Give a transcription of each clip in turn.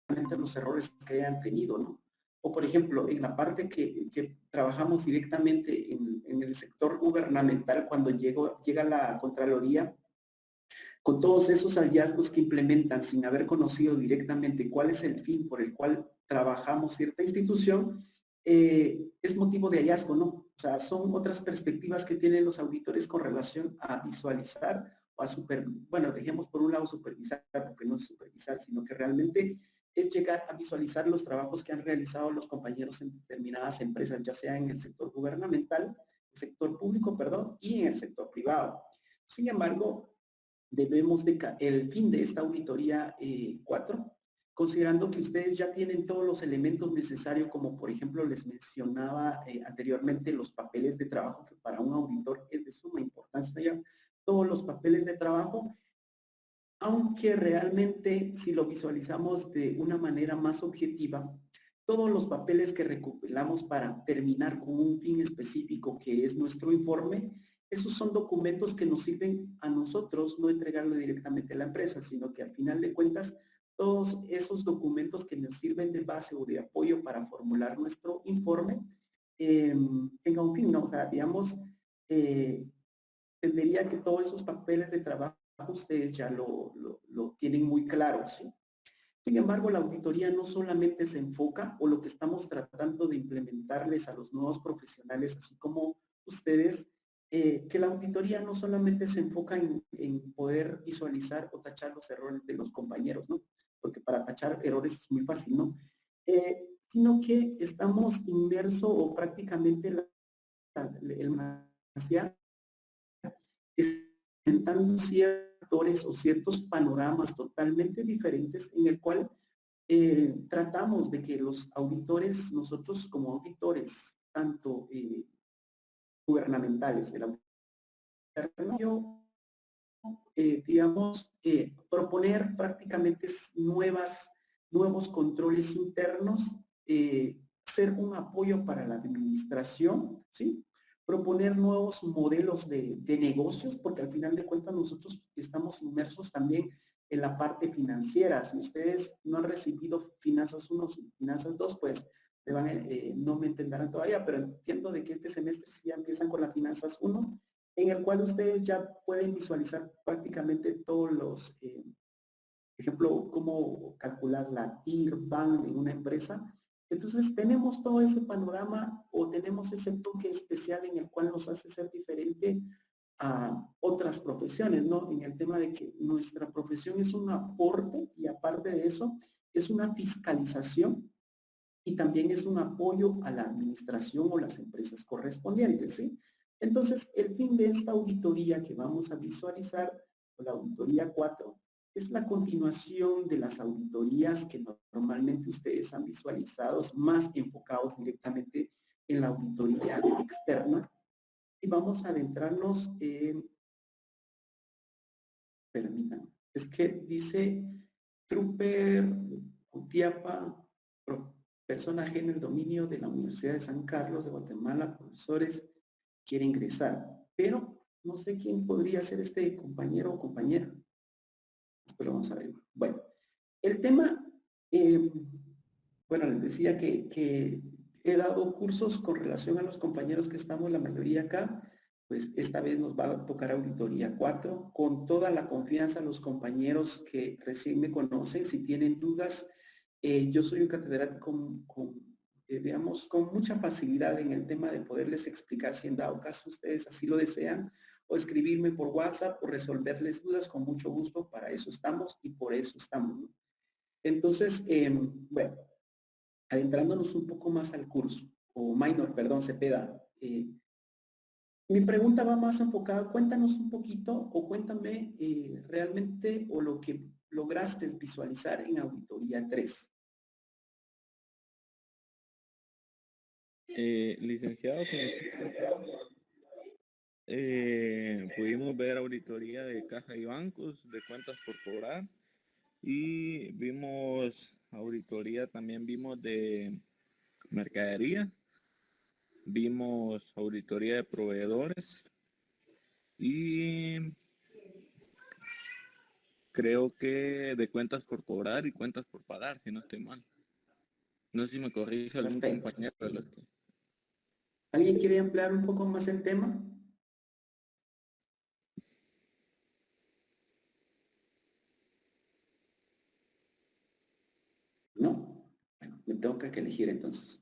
los errores que hayan tenido, ¿no? O por ejemplo, en la parte que trabajamos directamente en el sector gubernamental, cuando llega la Contraloría, con todos esos hallazgos que implementan sin haber conocido directamente cuál es el fin por el cual trabajamos cierta institución, es motivo de hallazgo, ¿no? O sea, son otras perspectivas que tienen los auditores con relación a visualizar o a supervisar. Bueno, dejemos por un lado supervisar, porque no es supervisar, sino que realmente es llegar a visualizar los trabajos que han realizado los compañeros en determinadas empresas, ya sea en el sector gubernamental, el sector público, perdón, y en el sector privado. Sin embargo, debemos de el fin de esta auditoría 4, considerando que ustedes ya tienen todos los elementos necesarios, como por ejemplo les mencionaba anteriormente los papeles de trabajo, que para un auditor es de suma importancia, todos los papeles de trabajo, aunque realmente si lo visualizamos de una manera más objetiva, todos los papeles que recopilamos para terminar con un fin específico que es nuestro informe, esos son documentos que nos sirven a nosotros no entregarlo directamente a la empresa, sino que al final de cuentas todos esos documentos que nos sirven de base o de apoyo para formular nuestro informe tenga un fin, ¿no? O sea, digamos, entendería que todos esos papeles de trabajo ustedes ya lo tienen muy claro, ¿sí? Sin embargo, la auditoría no solamente se enfoca, o lo que estamos tratando de implementarles a los nuevos profesionales, así como ustedes, que la auditoría no solamente se enfoca en poder visualizar o tachar los errores de los compañeros, ¿no? Porque para tachar errores es muy fácil, ¿no? Sino que estamos inmersos o prácticamente presentando ciertos o ciertos panoramas totalmente diferentes en el cual tratamos de que los auditores, nosotros como auditores, tanto gubernamentales de la digamos, proponer prácticamente nuevos controles internos, ser un apoyo para la administración, ¿sí? Proponer nuevos modelos de negocios, porque al final de cuentas nosotros estamos inmersos también en la parte financiera. Si ustedes no han recibido finanzas 1, finanzas 2, pues no me entenderán todavía, pero entiendo de que este semestre sí ya empiezan con las finanzas 1, en el cual ustedes ya pueden visualizar prácticamente todos los, por ejemplo, cómo calcular la TIR, BAN en una empresa. Entonces, tenemos todo ese panorama o tenemos ese toque especial en el cual nos hace ser diferente a otras profesiones, ¿no? En el tema de que nuestra profesión es un aporte y aparte de eso, es una fiscalización y también es un apoyo a la administración o las empresas correspondientes, ¿sí? Entonces, el fin de esta auditoría que vamos a visualizar, la auditoría 4, es la continuación de las auditorías que normalmente ustedes han visualizado, más enfocados directamente en la auditoría externa. Y vamos a adentrarnos en, permítanme, es que dice Trooper Utiapa, personaje en el dominio de la Universidad de San Carlos de Guatemala, profesores, quiere ingresar, pero no sé quién podría ser este compañero o compañera. Después lo vamos a ver. Bueno, el tema, bueno, les decía que he dado cursos con relación a los compañeros que estamos la mayoría acá, pues esta vez nos va a tocar auditoría 4, con toda la confianza a los compañeros que recién me conocen, si tienen dudas, yo soy un catedrático digamos, con mucha facilidad en el tema de poderles explicar si en dado caso ustedes así lo desean, o escribirme por WhatsApp o resolverles dudas con mucho gusto, para eso estamos y por eso estamos, ¿no? Entonces, bueno, adentrándonos un poco más al curso, o minor, perdón, Cepeda, mi pregunta va más enfocada, cuéntanos un poquito o cuéntame realmente o lo que lograste visualizar en auditoría 3. Licenciado, pudimos ver auditoría de caja y bancos, de cuentas por cobrar, y vimos auditoría, también vimos de mercadería, vimos auditoría de proveedores y creo que de cuentas por cobrar y cuentas por pagar, si no estoy mal. No sé si me corrige algún Perfecto. compañero de los que... ¿Alguien quiere ampliar un poco más el tema? ¿No? Bueno, me tengo que elegir entonces.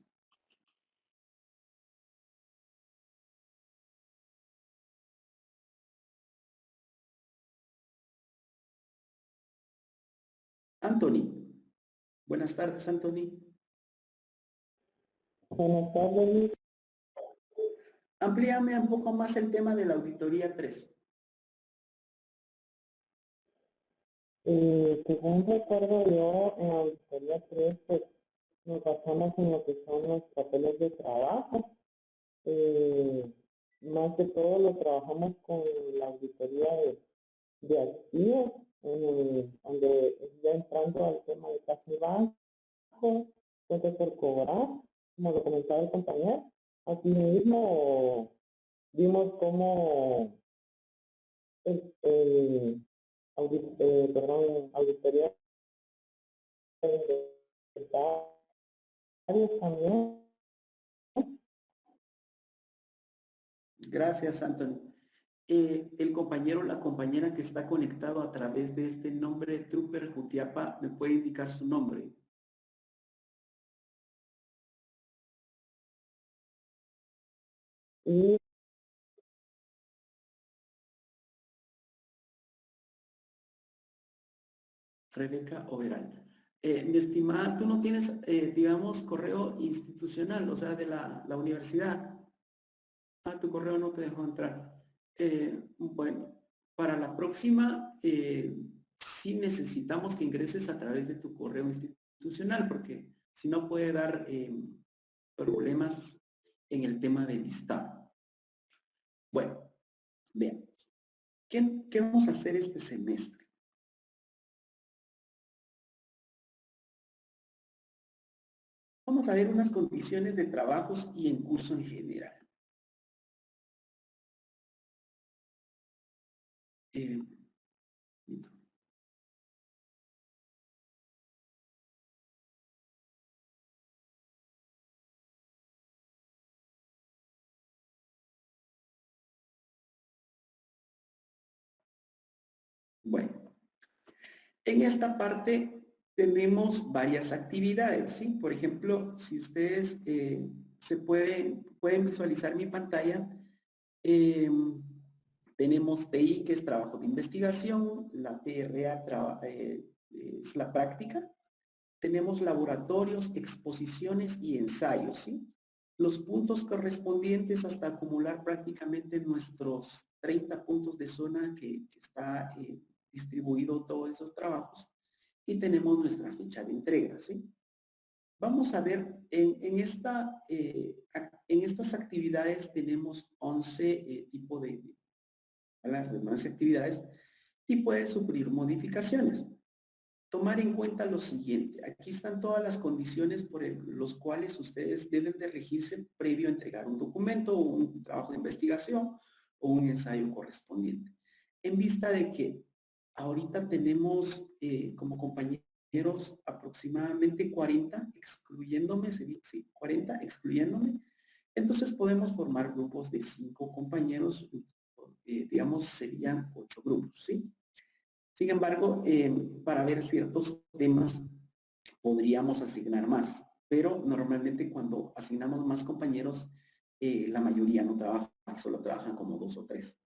Anthony. Buenas tardes, Anthony. Buenas tardes. Amplíame un poco más el tema de la auditoría 3. Según recuerdo yo, en la auditoría 3, pues, nos basamos en lo que son los papeles de trabajo. Más que todo lo trabajamos con la auditoría de activos, donde ya entrando al tema de caja y banco, cuentas por cobrar, como lo comentaba el compañero. Aquí mismo vimos cómo auditoría de varios también. Gracias, Anthony. El compañero o la compañera que está conectado a través de este nombre Trooper Jutiapa, ¿me puede indicar su nombre? Y Rebeca Overal. Mi estimada, tú no tienes, digamos, correo institucional, o sea, de la universidad. Ah, tu correo no te dejó entrar. Bueno, para la próxima, sí necesitamos que ingreses a través de tu correo institucional, porque si no puede dar problemas en el tema del listado. Bueno, vean, ¿qué vamos a hacer este semestre? Vamos a ver unas condiciones de trabajos y en curso en general. Bueno, en esta parte tenemos varias actividades, ¿sí? Por ejemplo, si ustedes pueden visualizar mi pantalla, tenemos TI, que es trabajo de investigación, la PRA es la práctica, tenemos laboratorios, exposiciones y ensayos, ¿sí? Los puntos correspondientes hasta acumular prácticamente nuestros 30 puntos de zona que está distribuido todos esos trabajos y tenemos nuestra fecha de entrega, ¿sí? Vamos a ver, en estas actividades tenemos 11 tipos de las actividades y puede sufrir modificaciones. Tomar en cuenta lo siguiente, aquí están todas las condiciones por los cuales ustedes deben de regirse previo a entregar un documento o un trabajo de investigación o un ensayo correspondiente. En vista de que ahorita tenemos como compañeros aproximadamente 40, excluyéndome, sí, 40, excluyéndome, entonces podemos formar grupos de 5 compañeros, digamos serían 8 grupos, ¿sí? Sin embargo, para ver ciertos temas podríamos asignar más, pero normalmente cuando asignamos más compañeros, la mayoría no trabaja, solo trabajan como 2 o 3.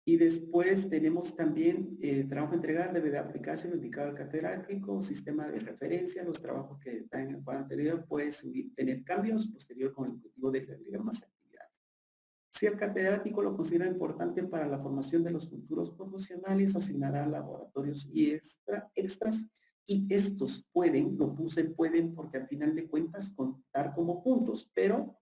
Y después tenemos también trabajo a entregar, debe de aplicarse el indicador al catedrático, sistema de referencia, los trabajos que están en el cuadro anterior pueden tener cambios posterior con el objetivo de agregar más actividades. Si el catedrático lo considera importante para la formación de los futuros profesionales, asignará laboratorios y extras y estos pueden, lo puse pueden porque al final de cuentas contar como puntos, pero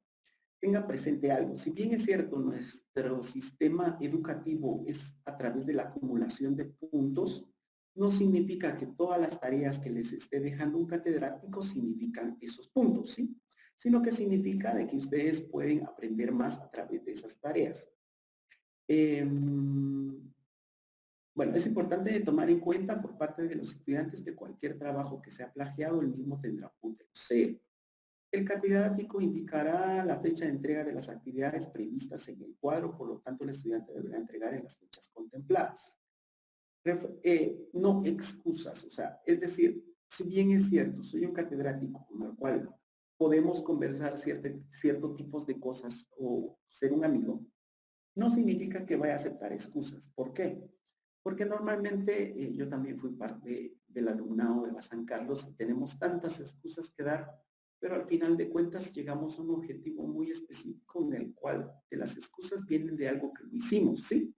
tenga presente algo. Si bien es cierto, nuestro sistema educativo es a través de la acumulación de puntos, no significa que todas las tareas que les esté dejando un catedrático significan esos puntos, ¿sí? Sino que significa de que ustedes pueden aprender más a través de esas tareas. Bueno, Bueno, es importante tomar en cuenta por parte de los estudiantes que cualquier trabajo que sea plagiado, el mismo tendrá punto cero. El catedrático indicará la fecha de entrega de las actividades previstas en el cuadro, por lo tanto el estudiante deberá entregar en las fechas contempladas. No excusas, o sea, es decir, si bien es cierto, soy un catedrático con el cual podemos conversar ciertos tipos de cosas o ser un amigo, no significa que vaya a aceptar excusas. ¿Por qué? Porque normalmente yo también fui parte del alumnado de la San Carlos y tenemos tantas excusas que dar, pero al final de cuentas llegamos a un objetivo muy específico en el cual de las excusas vienen de algo que lo hicimos, ¿sí?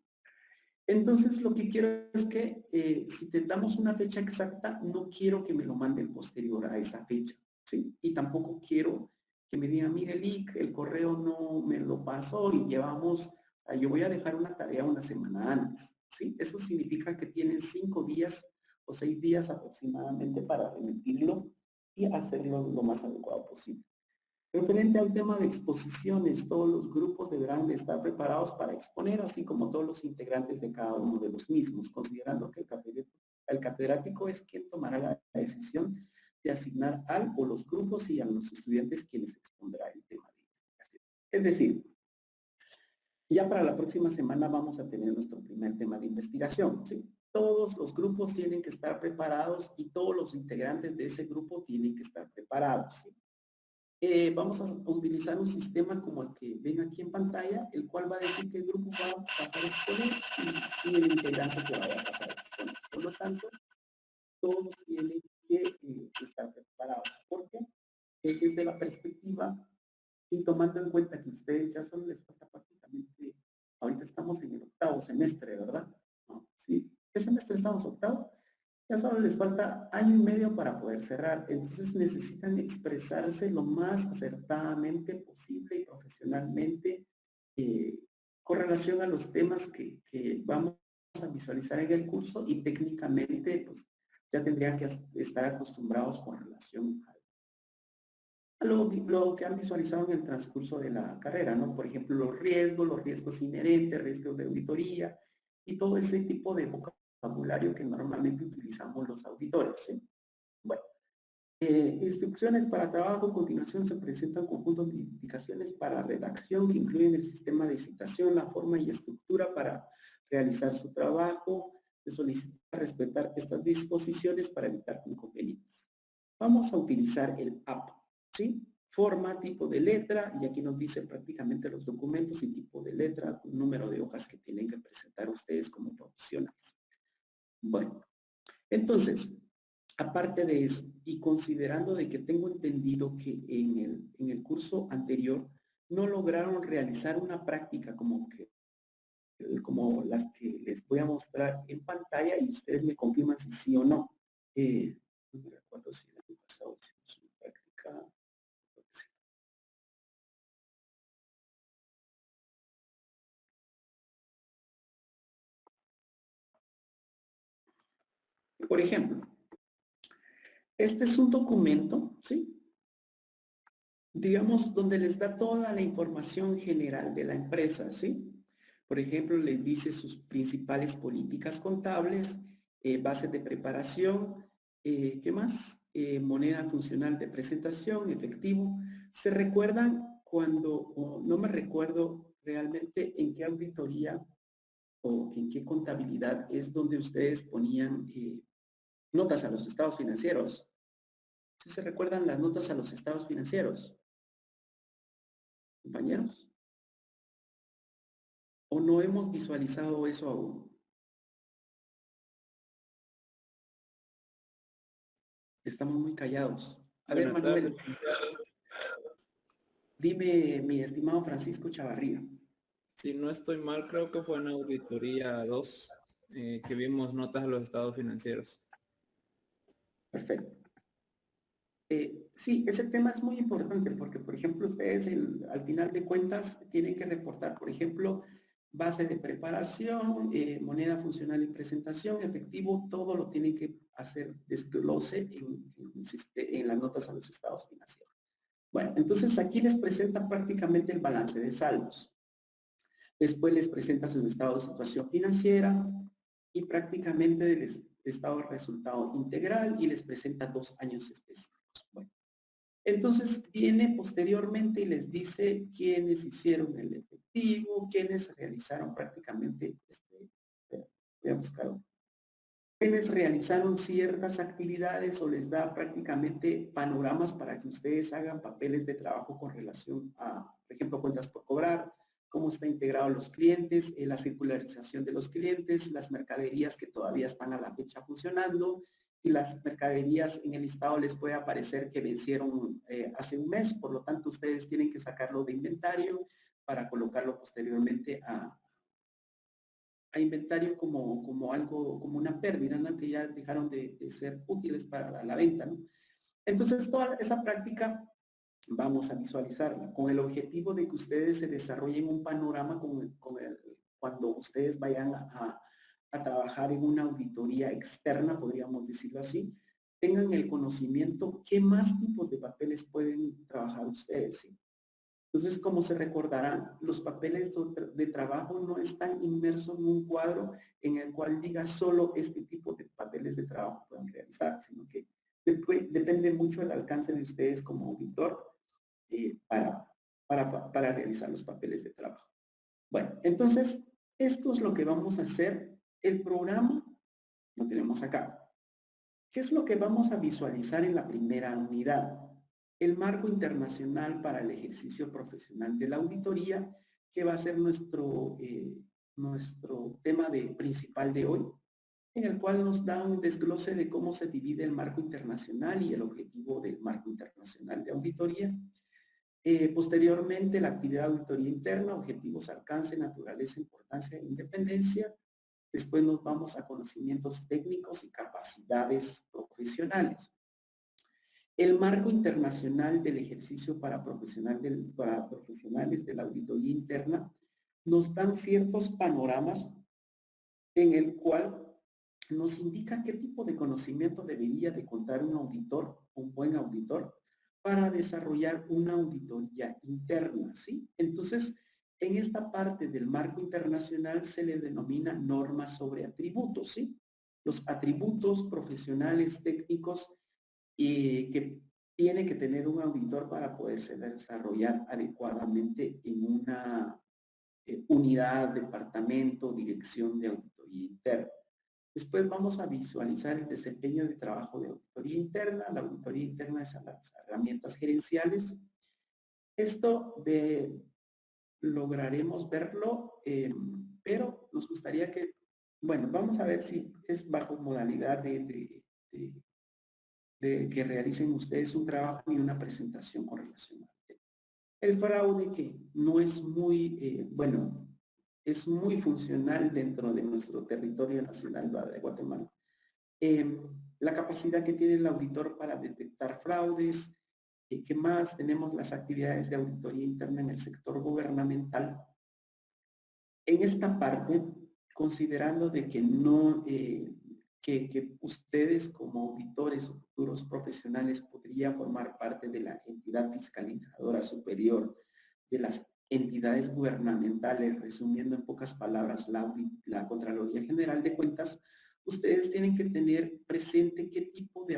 Entonces lo que quiero es que si te damos una fecha exacta, no quiero que me lo manden posterior a esa fecha, ¿sí? Y tampoco quiero que me digan, mire, Lick, el correo no me lo pasó y llevamos, yo voy a dejar una tarea una semana antes, ¿sí? Eso significa que tienen 5 días o 6 días aproximadamente para remitirlo y hacerlo lo más adecuado posible. Referente al tema de exposiciones, todos los grupos deberán de estar preparados para exponer, así como todos los integrantes de cada uno de los mismos, considerando que el catedrático es quien tomará la decisión de asignar al o los grupos y a los estudiantes quienes expondrá el tema de investigación. Es decir, ya para la próxima semana vamos a tener nuestro primer tema de investigación, ¿sí? Todos los grupos tienen que estar preparados y todos los integrantes de ese grupo tienen que estar preparados, ¿sí? Vamos a utilizar un sistema como el que ven aquí en pantalla, el cual va a decir que el grupo va a pasar a exponer y el integrante que vaya a pasar a exponer. Por lo tanto, todos tienen que estar preparados. ¿Por qué? Desde la perspectiva y tomando en cuenta que ustedes ya solo les falta prácticamente, ahorita estamos en el 8º semestre, ¿verdad? ¿No? ¿Sí? ¿Qué semestre estamos? ¿8º? Ya solo les falta año y medio para poder cerrar. Entonces necesitan expresarse lo más acertadamente posible y profesionalmente con relación a los temas que vamos a visualizar en el curso y técnicamente pues ya tendrían que estar acostumbrados con relación a lo que han visualizado en el transcurso de la carrera, ¿no? Por ejemplo, los riesgos inherentes, riesgos de auditoría y todo ese tipo de vocabulario que normalmente utilizamos los auditores, ¿sí? Bueno, instrucciones para trabajo. A continuación se presentan conjuntos de indicaciones para redacción que incluyen el sistema de citación, la forma y estructura para realizar su trabajo. Se solicita respetar estas disposiciones para evitar inconvenientes. Vamos a utilizar el app, ¿sí? Forma, tipo de letra, y aquí nos dice prácticamente los documentos y tipo de letra, número de hojas que tienen que presentar ustedes como profesionales. Bueno, entonces, aparte de eso, y considerando de que tengo entendido que en el curso anterior no lograron realizar una práctica como las que les voy a mostrar en pantalla y ustedes me confirman si sí o no. No me recuerdo si el año pasado hicimos una práctica. Por ejemplo, este es un documento, ¿sí? Digamos, donde les da toda la información general de la empresa, ¿sí? Por ejemplo, les dice sus principales políticas contables, bases de preparación, ¿qué más? Moneda funcional de presentación, efectivo. ¿Se recuerdan cuando, no me recuerdo realmente en qué auditoría o en qué contabilidad es donde ustedes ponían notas a los estados financieros? ¿Sí se recuerdan las notas a los estados financieros, compañeros? ¿O no hemos visualizado eso aún? Estamos muy callados. A ver, Manuel, dime, mi estimado Francisco Chavarría. Si no estoy mal, creo que fue en auditoría 2 que vimos notas a los estados financieros. Perfecto. Sí, ese tema es muy importante porque, por ejemplo, ustedes al final de cuentas tienen que reportar, por ejemplo, base de preparación, moneda funcional y presentación, efectivo, todo lo tienen que hacer desglose en las notas a los estados financieros. Bueno, entonces aquí les presenta prácticamente el balance de saldos. Después les presenta su estado de situación financiera, y prácticamente del estado de resultado integral y les presenta 2 años específicos. Bueno, entonces viene posteriormente y les dice quiénes hicieron el efectivo, quiénes realizaron prácticamente, voy a buscar otro, quienes realizaron ciertas actividades o les da prácticamente panoramas para que ustedes hagan papeles de trabajo con relación a, por ejemplo, cuentas por cobrar, cómo está integrado los clientes, la circularización de los clientes, las mercaderías que todavía están a la fecha funcionando y las mercaderías en el listado les puede aparecer que vencieron hace un mes, por lo tanto ustedes tienen que sacarlo de inventario para colocarlo posteriormente a inventario como algo, como una pérdida, ¿no? Que ya dejaron de ser útiles para la venta, ¿no? Entonces, toda esa práctica vamos a visualizarla con el objetivo de que ustedes se desarrollen un panorama cuando ustedes vayan a trabajar en una auditoría externa, podríamos decirlo así, tengan el conocimiento qué más tipos de papeles pueden trabajar ustedes, ¿sí? Entonces, como se recordarán, los papeles de trabajo no están inmersos en un cuadro en el cual diga solo este tipo de papeles de trabajo pueden realizar, sino que depende mucho del alcance de ustedes como auditor para realizar los papeles de trabajo. Bueno, entonces, esto es lo que vamos a hacer. El programa lo tenemos acá. ¿Qué es lo que vamos a visualizar en la primera unidad? El marco internacional para el ejercicio profesional de la auditoría, que va a ser nuestro tema principal de hoy, en el cual nos da un desglose de cómo se divide el marco internacional y el objetivo del marco internacional de auditoría. Posteriormente, la actividad de auditoría interna, objetivos, alcance, naturaleza, importancia e independencia. Después nos vamos a conocimientos técnicos y capacidades profesionales. El marco internacional del ejercicio para profesionales de la auditoría interna nos dan ciertos panoramas en el cual nos indica qué tipo de conocimiento debería de contar un auditor, un buen auditor, para desarrollar una auditoría interna, ¿sí? Entonces, en esta parte del marco internacional se le denomina normas sobre atributos, ¿sí? Los atributos profesionales técnicos que tiene que tener un auditor para poderse desarrollar adecuadamente en una unidad, departamento, dirección de auditoría interna. Después vamos a visualizar el desempeño de trabajo de auditoría interna. La auditoría interna es a las herramientas gerenciales. Esto lograremos verlo, pero nos gustaría que, bueno, vamos a ver si es bajo modalidad de que realicen ustedes un trabajo y una presentación con relación al tema. El fraude, que no es muy, bueno, es muy funcional dentro de nuestro territorio nacional de Guatemala. La capacidad que tiene el auditor para detectar fraudes. ¿Qué más? Tenemos las actividades de auditoría interna en el sector gubernamental. En esta parte, considerando de que no, que ustedes como auditores o futuros profesionales podrían formar parte de la entidad fiscalizadora superior de las entidades gubernamentales, resumiendo en pocas palabras la Contraloría General de Cuentas, ustedes tienen que tener presente qué tipo de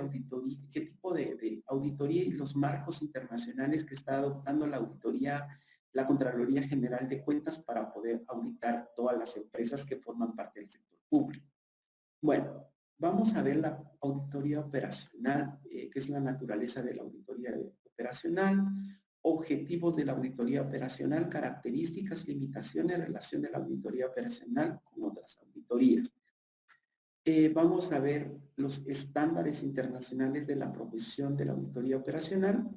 auditoría y los marcos internacionales que está adoptando la auditoría, la Contraloría General de Cuentas para poder auditar todas las empresas que forman parte del sector público. Bueno, vamos a ver la auditoría operacional, que es la naturaleza de la auditoría operacional, objetivos de la auditoría operacional, características, limitaciones, relación de la auditoría operacional con otras auditorías. Vamos a ver los estándares internacionales de la profesión de la auditoría operacional.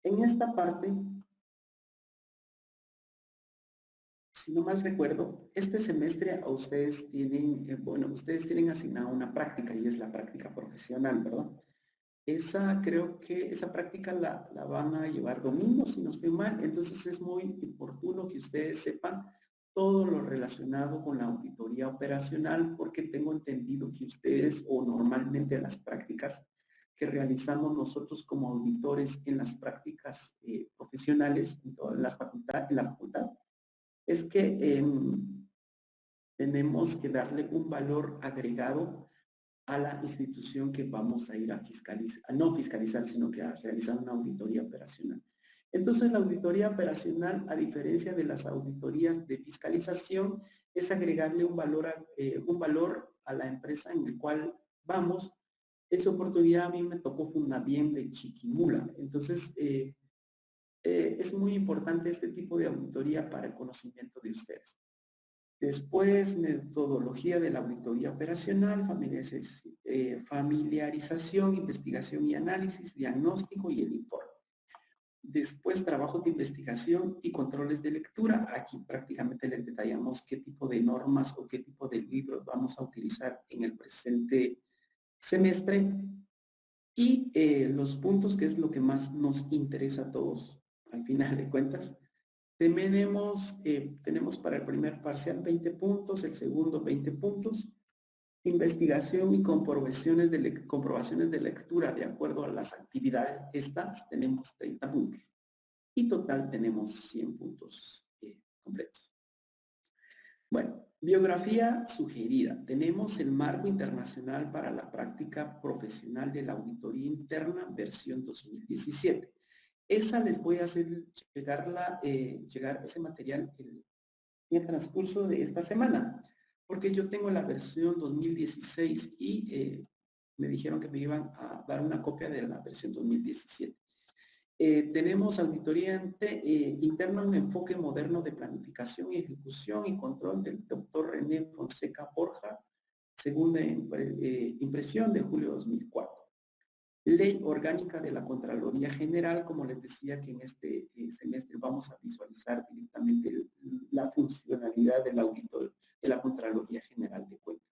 En esta parte, si no mal recuerdo, este semestre a ustedes tienen, ustedes tienen asignada una práctica y es la práctica profesional, ¿verdad? Creo que esa práctica la van a llevar domingo, si no estoy mal. Entonces es muy oportuno que ustedes sepan todo lo relacionado con la auditoría operacional, porque tengo entendido que ustedes, o normalmente las prácticas que realizamos nosotros como auditores en las prácticas profesionales en todas las facultades, es que tenemos que darle un valor agregado a la institución que vamos a ir a fiscalizar, no fiscalizar, sino que a realizar una auditoría operacional. Entonces, la auditoría operacional, a diferencia de las auditorías de fiscalización, es agregarle un valor a la empresa en el cual vamos. Esa oportunidad a mí me tocó Fundabien de Chiquimula. Entonces, es muy importante este tipo de auditoría para el conocimiento de ustedes. Después, metodología de la auditoría operacional, familiarización, investigación y análisis, diagnóstico y el informe. Después, trabajos de investigación y controles de lectura. Aquí prácticamente les detallamos qué tipo de normas o qué tipo de libros vamos a utilizar en el presente semestre. Y los puntos, que es lo que más nos interesa a todos al final de cuentas. Tenemos para el primer parcial 20 puntos, el segundo 20 puntos. Investigación y comprobaciones de lectura de acuerdo a las actividades estas, tenemos 30 puntos. Y total tenemos 100 puntos completos. Bueno, biografía sugerida. Tenemos el Marco Internacional para la Práctica Profesional de la Auditoría Interna, versión 2017. Esa les voy a hacer llegar ese material en el transcurso de esta semana, porque yo tengo la versión 2016 y me dijeron que me iban a dar una copia de la versión 2017. Tenemos auditoría interna, un enfoque moderno de planificación y ejecución y control del doctor René Fonseca Borja, segunda impresión de julio de 2004. Ley orgánica de la Contraloría General, como les decía que en este semestre vamos a visualizar directamente la funcionalidad del auditor de la Contraloría General de Cuentas.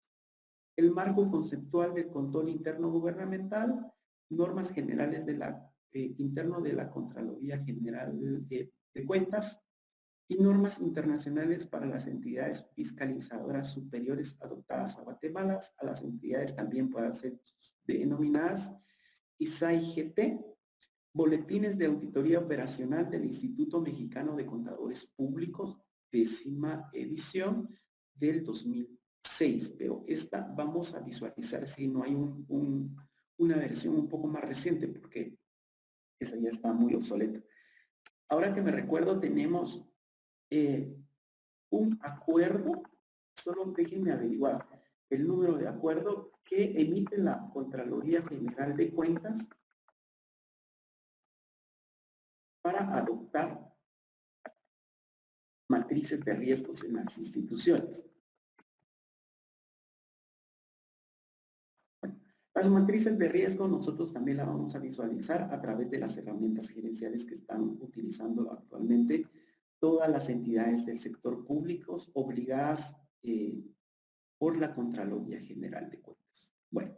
El marco conceptual del control interno gubernamental, normas generales de interno de la Contraloría General de Cuentas y normas internacionales para las entidades fiscalizadoras superiores adoptadas a Guatemala, a las entidades también pueden ser denominadas ISAI-GT, boletines de auditoría operacional del Instituto Mexicano de Contadores Públicos, 10ª edición del 2006, pero esta vamos a visualizar si no hay una versión un poco más reciente, porque esa ya está muy obsoleta. Ahora que me recuerdo, tenemos un acuerdo, solo déjenme averiguar el número de acuerdo que emite la Contraloría General de Cuentas para adoptar matrices de riesgos en las instituciones. Bueno, las matrices de riesgo nosotros también las vamos a visualizar a través de las herramientas gerenciales que están utilizando actualmente todas las entidades del sector público obligadas por la Contraloría General de Cuentas. Bueno,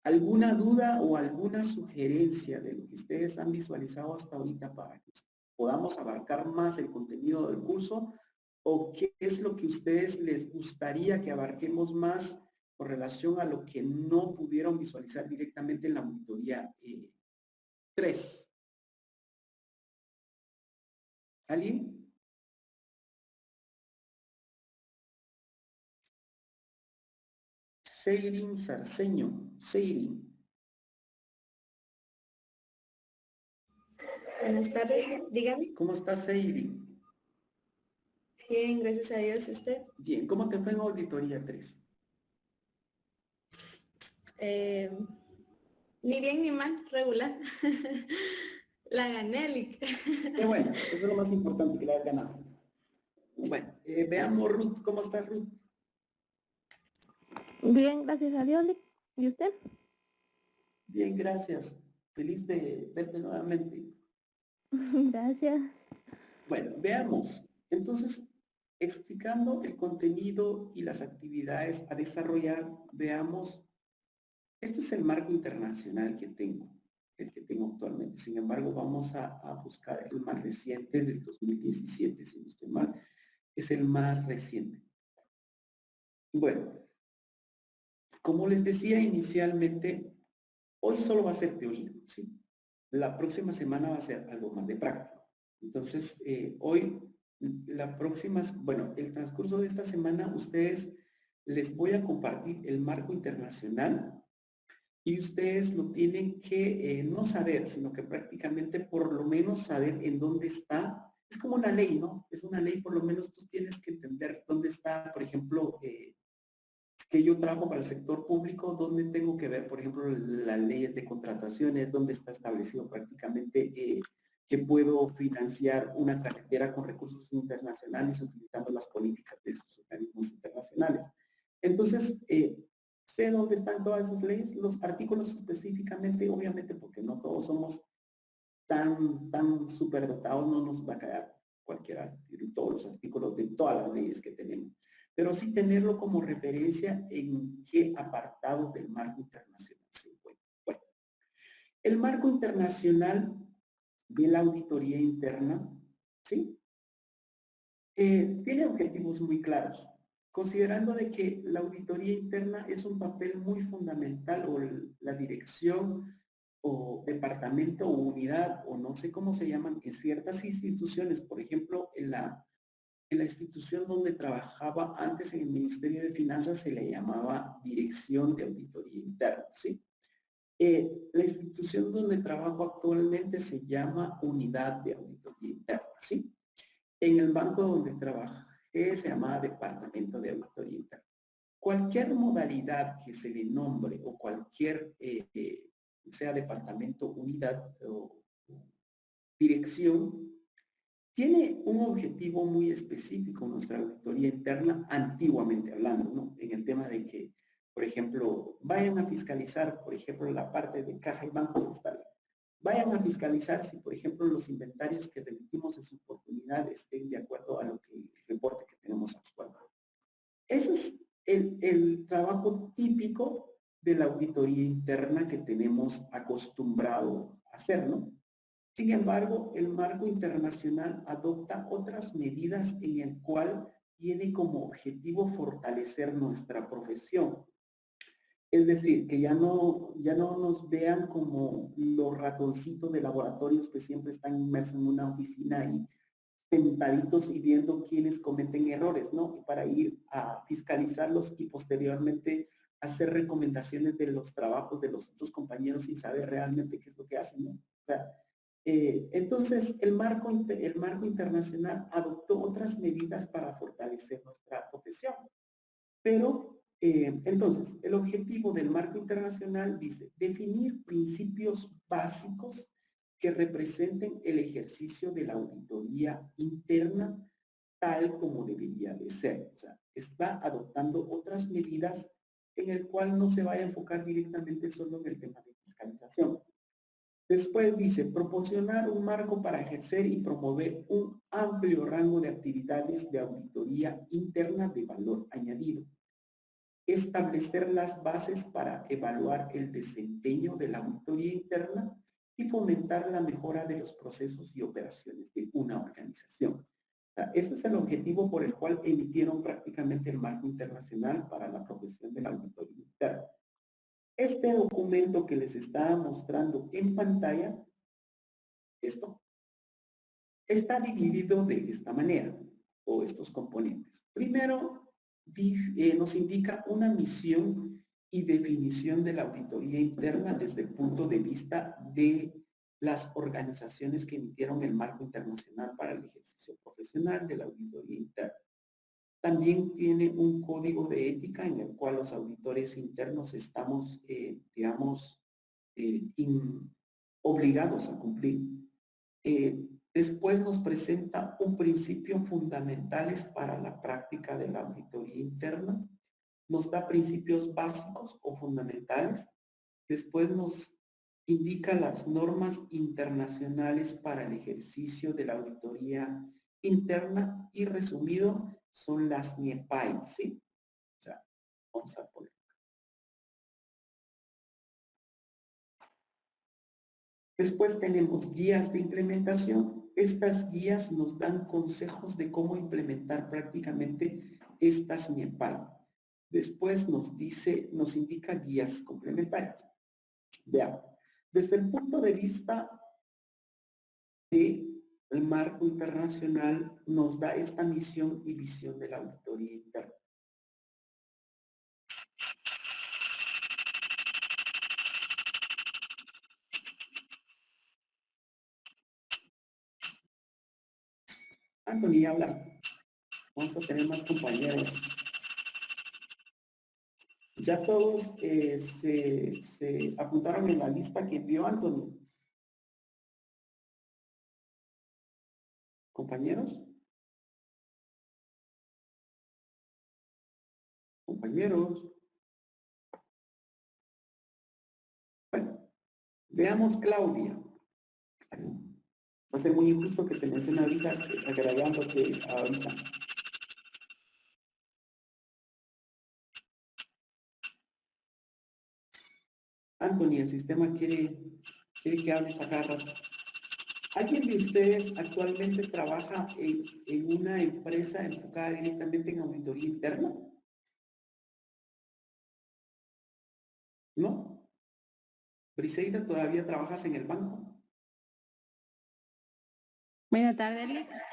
¿alguna duda o alguna sugerencia de lo que ustedes han visualizado hasta ahorita para que podamos abarcar más el contenido del curso? ¿O qué es lo que a ustedes les gustaría que abarquemos más con relación a lo que no pudieron visualizar directamente en la auditoría 3? ¿Alguien? Seirin Sarceño. Seirin. Buenas tardes, dígame. ¿Cómo estás, Seirin? Bien, gracias a Dios, ¿usted? Bien, ¿cómo te fue en auditoría 3? Ni bien ni mal, regular. La gané, Lick. Qué bueno, eso es lo más importante, que la has ganado. Bueno, veamos Ruth, ¿cómo está Ruth? Bien, gracias a Dios. ¿Y usted? Bien, gracias. Feliz de verte nuevamente. Gracias. Bueno, veamos. Entonces, explicando el contenido y las actividades a desarrollar, veamos. Este es el marco internacional que tengo, el que tengo actualmente. Sin embargo, vamos a buscar el más reciente del 2017, si no estoy mal. Es el más reciente. Bueno, como les decía inicialmente, hoy solo va a ser teoría, ¿sí? La próxima semana va a ser algo más de práctico. Entonces, hoy la próxima, bueno, el transcurso de esta semana ustedes les voy a compartir el marco internacional y ustedes lo tienen que no saber, sino que prácticamente por lo menos saber en dónde está. Es como una ley, ¿no? Es una ley, por lo menos tú tienes que entender dónde está, por ejemplo, es que yo trabajo para el sector público, dónde tengo que ver, por ejemplo, las leyes de contrataciones, dónde está establecido prácticamente que puedo financiar una carretera con recursos internacionales utilizando las políticas de esos organismos internacionales. Entonces, sé dónde están todas esas leyes, los artículos específicamente, obviamente, porque no todos somos tan superdotados, no nos va a caer cualquiera, todos los artículos de todas las leyes que tenemos, pero sí tenerlo como referencia en qué apartado del marco internacional se encuentra. Bueno, el marco internacional de la auditoría interna, ¿sí? Tiene objetivos muy claros, considerando de que la auditoría interna es un papel muy fundamental, o la dirección o departamento o unidad, o no sé cómo se llaman, en ciertas instituciones. Por ejemplo, en la institución donde trabajaba antes en el Ministerio de Finanzas se le llamaba Dirección de Auditoría Interna, ¿sí? La institución donde trabajo actualmente se llama Unidad de Auditoría Interna, ¿sí? En el banco donde trabajé se llamaba Departamento de Auditoría Interna. Cualquier modalidad que se le nombre o cualquier, sea departamento, unidad o dirección, tiene un objetivo muy específico en nuestra auditoría interna, antiguamente hablando, ¿no? En el tema de que, por ejemplo, vayan a fiscalizar, por ejemplo, la parte de caja y bancos está bien. Vayan a fiscalizar si, por ejemplo, los inventarios que remitimos en su oportunidad estén de acuerdo a lo que el reporte que tenemos actualmente. Ese es el trabajo típico de la auditoría interna que tenemos acostumbrado a hacer, ¿no? Sin embargo, el marco internacional adopta otras medidas en el cual tiene como objetivo fortalecer nuestra profesión. Es decir, que ya no nos vean como los ratoncitos de laboratorios que siempre están inmersos en una oficina y sentaditos y viendo quiénes cometen errores, ¿no? Y para ir a fiscalizarlos y posteriormente hacer recomendaciones de los trabajos de los otros compañeros sin saber realmente qué es lo que hacen, ¿no? O sea, entonces, el marco internacional adoptó otras medidas para fortalecer nuestra profesión. Pero, entonces, el objetivo del marco internacional dice definir principios básicos que representen el ejercicio de la auditoría interna tal como debería de ser. O sea, está adoptando otras medidas en el cual no se vaya a enfocar directamente solo en el tema de fiscalización. Después dice, proporcionar un marco para ejercer y promover un amplio rango de actividades de auditoría interna de valor añadido. Establecer las bases para evaluar el desempeño de la auditoría interna y fomentar la mejora de los procesos y operaciones de una organización. O sea, ese es el objetivo por el cual emitieron prácticamente el marco internacional para la profesión de la auditoría interna. Este documento que les estaba mostrando en pantalla, esto, está dividido de esta manera, o estos componentes. Primero, nos indica una misión y definición de la auditoría interna desde el punto de vista de las organizaciones que emitieron el marco internacional para el ejercicio profesional de la auditoría interna. También tiene un código de ética en el cual los auditores internos estamos, digamos, obligados a cumplir. Después nos presenta un principio fundamentales para la práctica de la auditoría interna. Nos da principios básicos o fundamentales. Después nos indica las normas internacionales para el ejercicio de la auditoría interna y resumido son las NIEPAI, ¿sí? O sea, vamos a poner. Después tenemos guías de implementación. Estas guías nos dan consejos de cómo implementar prácticamente estas NIEPAI. Después nos indica guías complementarias. Veamos. Desde el punto de vista de el marco internacional nos da esta misión y visión de la auditoría interna. Anthony, ya hablaste. Vamos a tener más compañeros. Ya todos se apuntaron en la lista que envió Anthony. ¿Compañeros? Compañeros. Bueno, veamos Claudia. Va a ser muy injusto que te mencione ahorita, agregándote ahorita. Anthony, el sistema quiere que hables a cada rato. ¿Alguien de ustedes actualmente trabaja en una empresa enfocada directamente en auditoría interna? ¿No? Briseida, ¿todavía trabajas en el banco? Buenas tardes,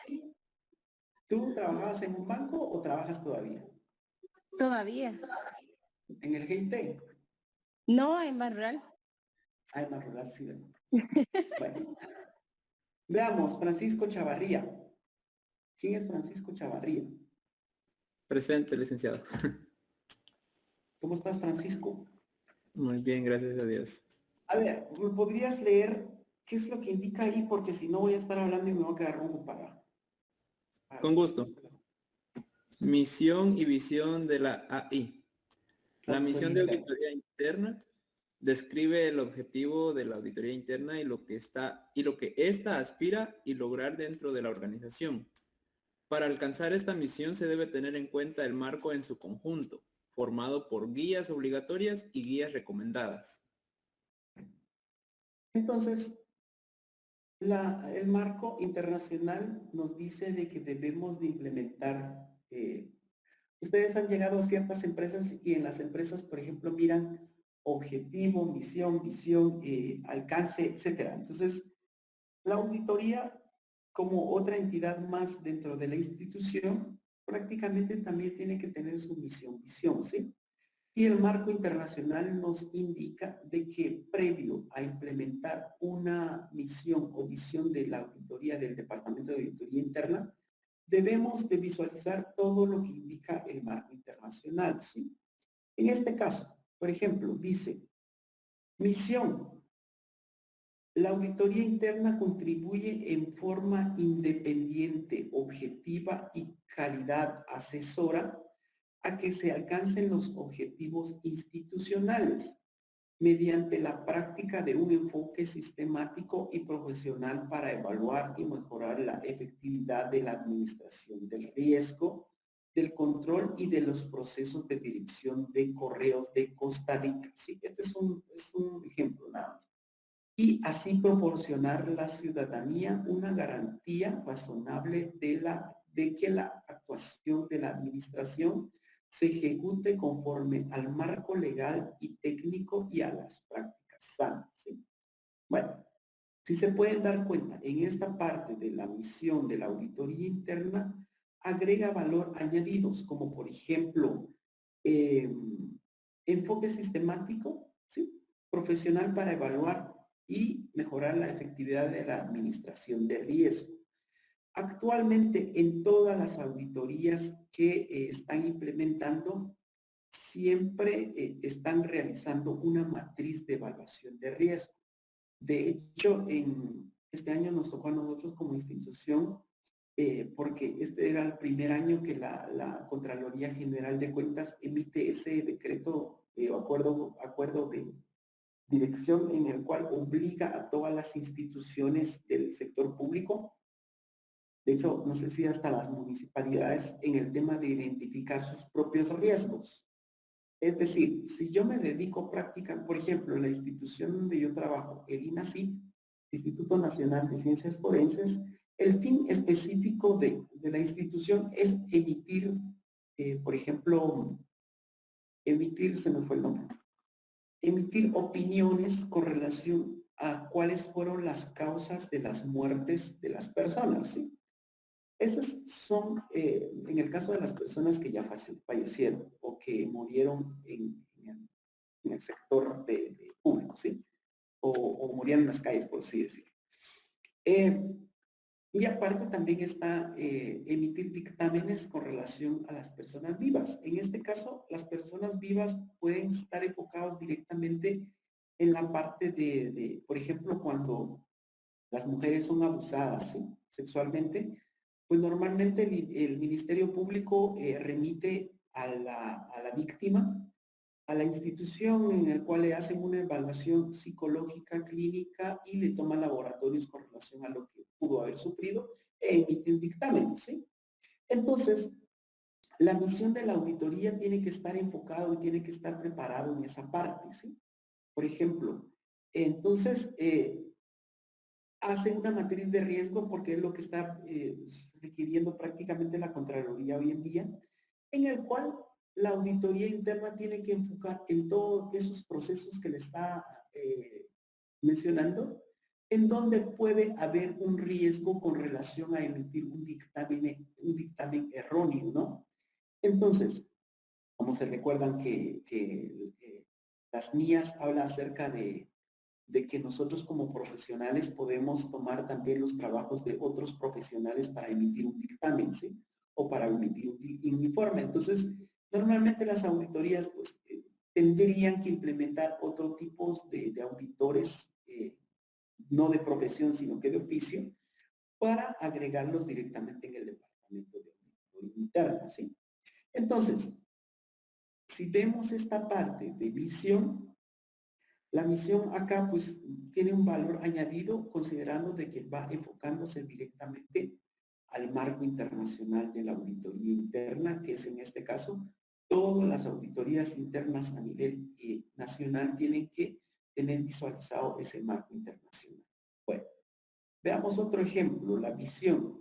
Eli. ¿Tú trabajabas en un banco o trabajas todavía? Todavía. ¿En el GIT? No, en Ban Rural. Ah, en la rural, sí. Bueno. Veamos, Francisco Chavarría. ¿Quién es Francisco Chavarría? Presente, licenciado. ¿Cómo estás, Francisco? Muy bien, gracias a Dios. A ver, ¿me podrías leer qué es lo que indica ahí? Porque si no voy a estar hablando y me voy a quedar ronco para... Con gusto. Misión y visión de la AI. La misión de auditoría interna describe el objetivo de la auditoría interna y lo que ésta aspira y lograr dentro de la organización. Para alcanzar esta misión se debe tener en cuenta el marco en su conjunto, formado por guías obligatorias y guías recomendadas. Entonces, el marco internacional nos dice de que debemos de implementar. Ustedes han llegado a ciertas empresas y en las empresas, por ejemplo, miran objetivo, misión, visión, alcance, etcétera. Entonces, la auditoría, como otra entidad más dentro de la institución, prácticamente también tiene que tener su misión, visión, ¿sí? Y el marco internacional nos indica de que previo a implementar una misión o visión de la auditoría del Departamento de Auditoría Interna, debemos de visualizar todo lo que indica el marco internacional, ¿sí? En este caso, por ejemplo, dice, misión. La auditoría interna contribuye en forma independiente, objetiva y calidad asesora a que se alcancen los objetivos institucionales mediante la práctica de un enfoque sistemático y profesional para evaluar y mejorar la efectividad de la administración del riesgo, del control y de los procesos de dirección de correos de Costa Rica. ¿Sí? Este es un ejemplo nada más. Y así proporcionar a la ciudadanía una garantía razonable de que la actuación de la administración se ejecute conforme al marco legal y técnico y a las prácticas sanas, ¿sí? Bueno, si se pueden dar cuenta, en esta parte de la misión de la auditoría interna, agrega valor añadidos, como por ejemplo, enfoque sistemático, ¿sí? Profesional para evaluar y mejorar la efectividad de la administración de riesgo. Actualmente, en todas las auditorías que están implementando, siempre están realizando una matriz de evaluación de riesgo. De hecho, en este año nos tocó a nosotros como institución, porque este era el primer año que la Contraloría General de Cuentas emite ese decreto, acuerdo de dirección en el cual obliga a todas las instituciones del sector público, de hecho, no sé si hasta las municipalidades, en el tema de identificar sus propios riesgos. Es decir, si yo me dedico a practicar, por ejemplo, en la institución donde yo trabajo, el INACIF, Instituto Nacional de Ciencias Forenses, el fin específico de la institución es emitir, por ejemplo, se me fue el nombre, emitir opiniones con relación a cuáles fueron las causas de las muertes de las personas, ¿sí? Esas son, en el caso de las personas que ya fallecieron o que murieron en el sector de público, ¿sí? O murieron en las calles, por así decirlo. Y aparte también está emitir dictámenes con relación a las personas vivas. En este caso, las personas vivas pueden estar enfocados directamente en la parte por ejemplo, cuando las mujeres son abusadas, ¿sí? Sexualmente, pues normalmente el Ministerio Público remite a la víctima a la institución en el cual le hacen una evaluación psicológica, clínica y le toman laboratorios con relación a lo que pudo haber sufrido e emiten dictámenes, ¿sí? Entonces, la misión de la auditoría tiene que estar enfocado y tiene que estar preparado en esa parte, ¿sí? Por ejemplo, entonces, hacen una matriz de riesgo porque es lo que está requiriendo prácticamente la Contraloría hoy en día, en el cual la auditoría interna tiene que enfocar en todos esos procesos que le está mencionando, en donde puede haber un riesgo con relación a emitir un dictamen erróneo, ¿no? Entonces, como se recuerdan que las mías habla acerca de que nosotros como profesionales podemos tomar también los trabajos de otros profesionales para emitir un dictamen, ¿sí? O para emitir un informe. Entonces, normalmente las auditorías pues, tendrían que implementar otro tipo de auditores, no de profesión, sino que de oficio, para agregarlos directamente en el departamento de auditoría interna, ¿sí? Entonces, si vemos esta parte de visión, la misión acá pues tiene un valor añadido considerando de que va enfocándose directamente al marco internacional de la auditoría interna, que es en este caso, todas las auditorías internas a nivel nacional tienen que tener visualizado ese marco internacional. Bueno, veamos otro ejemplo, la visión.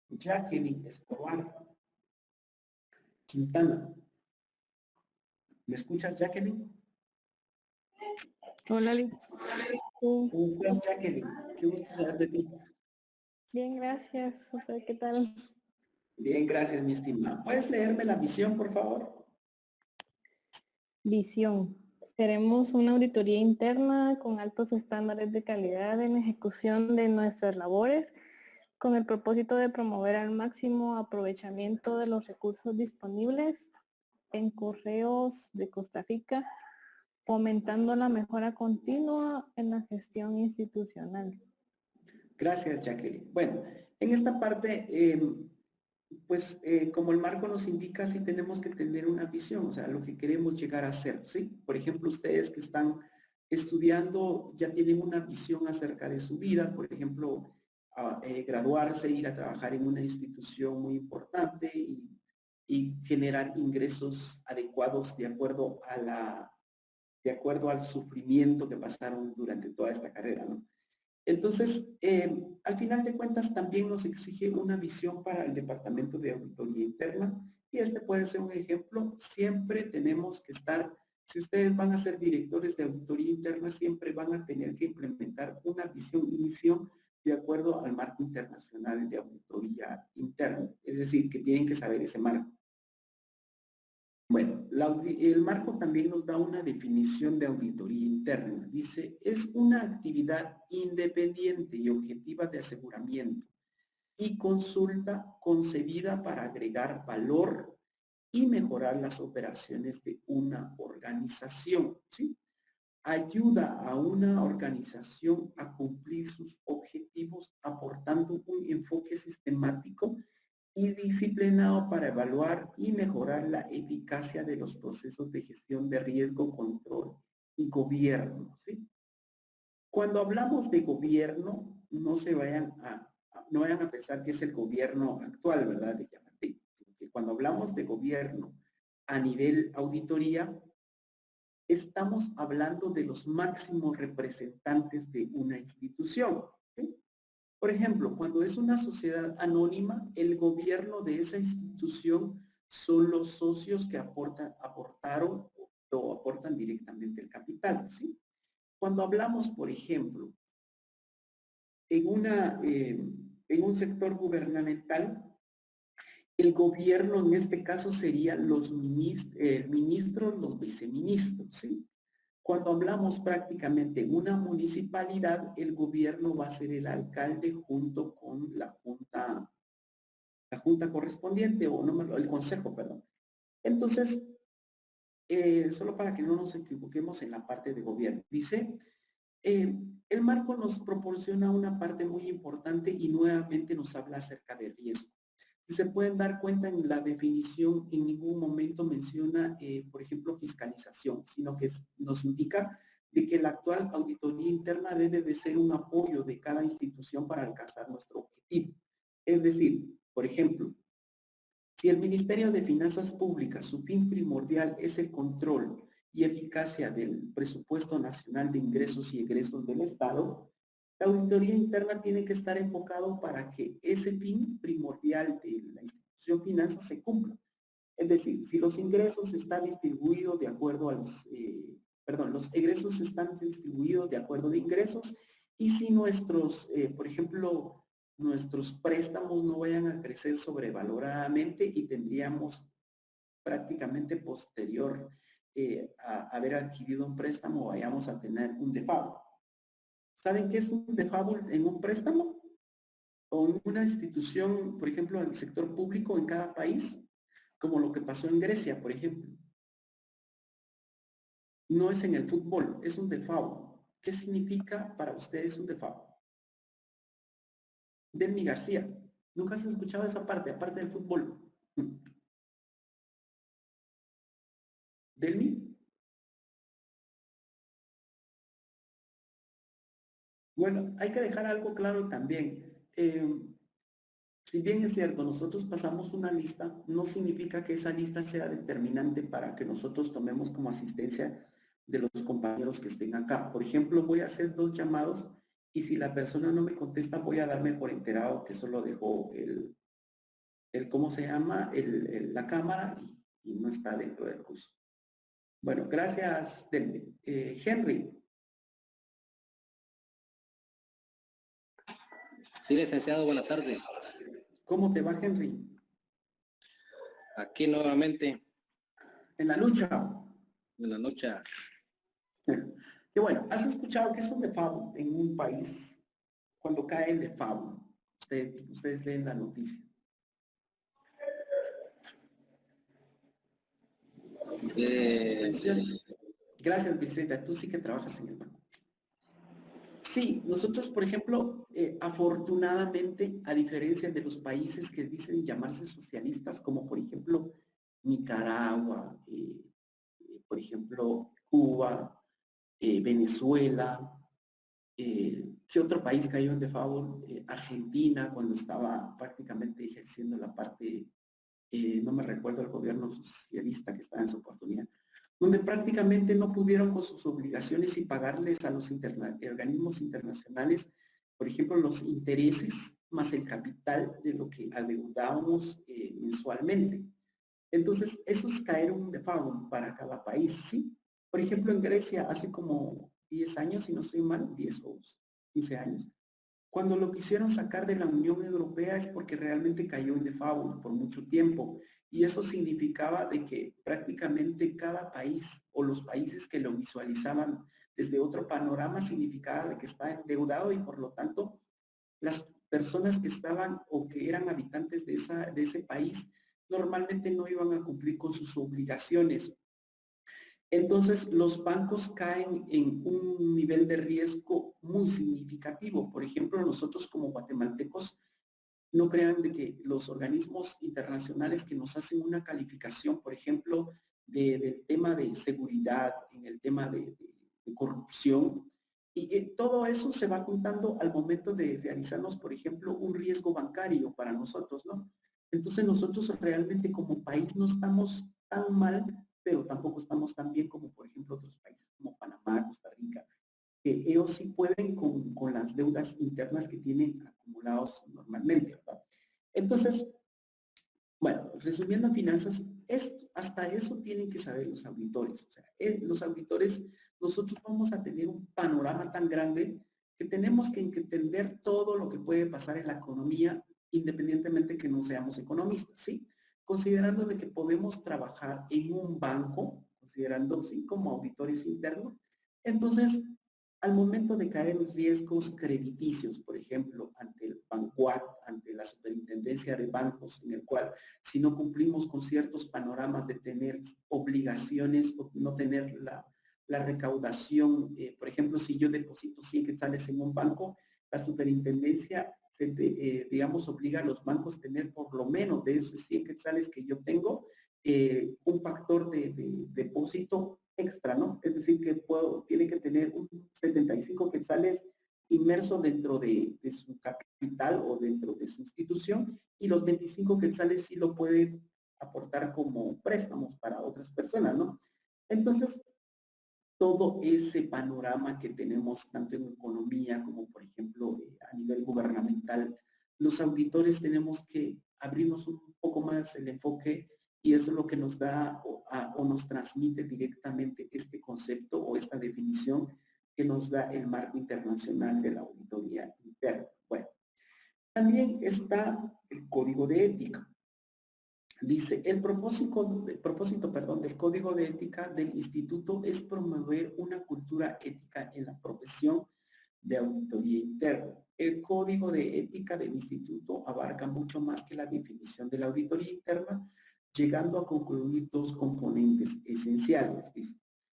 Jacqueline Escobar Quintana. ¿Me escuchas, Jacqueline? Hola, Liz. ¿Cómo estás, Jacqueline? Qué gusto saber de ti. Bien, gracias. ¿Usted qué tal? Bien, gracias, mi estimada. ¿Puedes leerme la visión, por favor? Visión. Seremos una auditoría interna con altos estándares de calidad en la ejecución de nuestras labores, con el propósito de promover al máximo aprovechamiento de los recursos disponibles en correos de Costa Rica, fomentando la mejora continua en la gestión institucional. Gracias, Jacqueline. Bueno, en esta parte, como el marco nos indica, sí tenemos que tener una visión, o sea, lo que queremos llegar a ser, ¿sí? Por ejemplo, ustedes que están estudiando ya tienen una visión acerca de su vida, por ejemplo, graduarse, ir a trabajar en una institución muy importante y generar ingresos adecuados de acuerdo al sufrimiento que pasaron durante toda esta carrera, ¿no? Entonces, al final de cuentas, también nos exige una visión para el Departamento de Auditoría Interna y este puede ser un ejemplo. Siempre tenemos que estar, si ustedes van a ser directores de auditoría interna, siempre van a tener que implementar una visión y misión de acuerdo al marco internacional de auditoría interna. Es decir, que tienen que saber ese marco. Bueno, el marco también nos da una definición de auditoría interna. Dice, es una actividad independiente y objetiva de aseguramiento y consulta concebida para agregar valor y mejorar las operaciones de una organización, ¿sí? Ayuda a una organización a cumplir sus objetivos aportando un enfoque sistemático y disciplinado para evaluar y mejorar la eficacia de los procesos de gestión de riesgo, control y gobierno, ¿sí? Cuando hablamos de gobierno, no vayan a pensar que es el gobierno actual, ¿verdad? De Yamatei. Porque cuando hablamos de gobierno a nivel auditoría, estamos hablando de los máximos representantes de una institución, ¿sí? Por ejemplo, cuando es una sociedad anónima, el gobierno de esa institución son los socios que aportaron o aportan directamente el capital, ¿sí? Cuando hablamos, por ejemplo, en un sector gubernamental, el gobierno en este caso serían los ministros, los viceministros, ¿sí? Cuando hablamos prácticamente en una municipalidad, el gobierno va a ser el alcalde junto con la junta correspondiente, o no, el consejo, perdón. Entonces, solo para que no nos equivoquemos en la parte de gobierno. Dice, el marco nos proporciona una parte muy importante y nuevamente nos habla acerca de riesgo. Si se pueden dar cuenta en la definición, en ningún momento menciona, por ejemplo, fiscalización, sino que nos indica de que la actual auditoría interna debe de ser un apoyo de cada institución para alcanzar nuestro objetivo. Es decir, por ejemplo, si el Ministerio de Finanzas Públicas, su fin primordial es el control y eficacia del presupuesto nacional de ingresos y egresos del Estado, la auditoría interna tiene que estar enfocado para que ese fin primordial de la institución finanzas se cumpla. Es decir, si los ingresos están distribuidos de acuerdo a los egresos están distribuidos de acuerdo de ingresos, y si nuestros, por ejemplo, nuestros préstamos no vayan a crecer sobrevaloradamente y tendríamos prácticamente posterior a haber adquirido un préstamo, vayamos a tener un default. ¿Saben qué es un default en un préstamo? O en una institución, por ejemplo, en el sector público en cada país, como lo que pasó en Grecia, por ejemplo. No es en el fútbol, es un default. ¿Qué significa para ustedes un default? Delmi García, ¿nunca has escuchado esa parte, aparte del fútbol? ¿Delmi? Bueno, hay que dejar algo claro también. Si bien es cierto, nosotros pasamos una lista, no significa que esa lista sea determinante para que nosotros tomemos como asistencia de los compañeros que estén acá. Por ejemplo, voy a hacer 2 llamados y si la persona no me contesta, voy a darme por enterado que solo dejó ¿cómo se llama? La cámara y no está dentro del curso. Bueno, gracias, Henry. Sí, licenciado, buenas tardes. ¿Cómo te va, Henry? Aquí nuevamente. En la lucha. En la noche. Qué bueno, ¿has escuchado qué es un default en un país? Cuando cae el default, ustedes leen la noticia. Gracias, Vicenta, tú sí que trabajas en el banco. Sí, nosotros, por ejemplo, afortunadamente, a diferencia de los países que dicen llamarse socialistas, como por ejemplo Nicaragua, por ejemplo Cuba, Venezuela, ¿qué otro país cayó en default? Argentina, cuando estaba prácticamente ejerciendo la parte, no me recuerdo el gobierno socialista que estaba en su oportunidad, donde prácticamente no pudieron con sus obligaciones y pagarles a los organismos internacionales, por ejemplo, los intereses más el capital de lo que adeudábamos mensualmente. Entonces, eso es caer un default para cada país, ¿sí? Por ejemplo, en Grecia, hace como 10 años, si no estoy mal, 10 o 15 años, cuando lo quisieron sacar de la Unión Europea es porque realmente cayó en default por mucho tiempo. Y eso significaba de que prácticamente cada país o los países que lo visualizaban desde otro panorama significaba de que está endeudado y por lo tanto las personas que estaban o que eran habitantes de ese país normalmente no iban a cumplir con sus obligaciones. Entonces, los bancos caen en un nivel de riesgo muy significativo. Por ejemplo, nosotros como guatemaltecos, no crean de que los organismos internacionales que nos hacen una calificación, por ejemplo, del tema de seguridad, en el tema de corrupción, y todo eso se va juntando al momento de realizarnos, por ejemplo, un riesgo bancario para nosotros, ¿no? Entonces nosotros realmente como país no estamos tan mal, pero tampoco estamos tan bien como, por ejemplo, otros países como Panamá, Costa Rica, ellos sí pueden con las deudas internas que tienen acumulados normalmente, ¿verdad? Entonces, bueno, resumiendo finanzas, hasta eso tienen que saber los auditores. O sea, los auditores, nosotros vamos a tener un panorama tan grande que tenemos que entender todo lo que puede pasar en la economía, independientemente que no seamos economistas, ¿sí? Considerando de que podemos trabajar en un banco, considerando, sí, como auditores internos. Entonces, al momento de caer en riesgos crediticios, por ejemplo, ante el Bancoat, ante la Superintendencia de Bancos, en el cual si no cumplimos con ciertos panoramas de tener obligaciones o no tener la recaudación, por ejemplo, si yo deposito 100 quetzales en un banco, la Superintendencia, digamos, obliga a los bancos a tener por lo menos de esos 100 quetzales que yo tengo, un factor de depósito extra, ¿no? Es decir, que tiene que tener un 75 quetzales inmerso dentro de su capital o dentro de su institución, y los 25 quetzales sí lo puede aportar como préstamos para otras personas, ¿no? Entonces, todo ese panorama que tenemos tanto en economía como, por ejemplo, a nivel gubernamental, los auditores tenemos que abrirnos un poco más el enfoque, y eso es lo que nos da o nos transmite directamente este concepto o esta definición que nos da el marco internacional de la auditoría interna. Bueno, también está el código de ética. Dice, el propósito del Código de Ética del Instituto es promover una cultura ética en la profesión de auditoría interna. El Código de Ética del Instituto abarca mucho más que la definición de la auditoría interna, llegando a concluir dos componentes esenciales. Dice,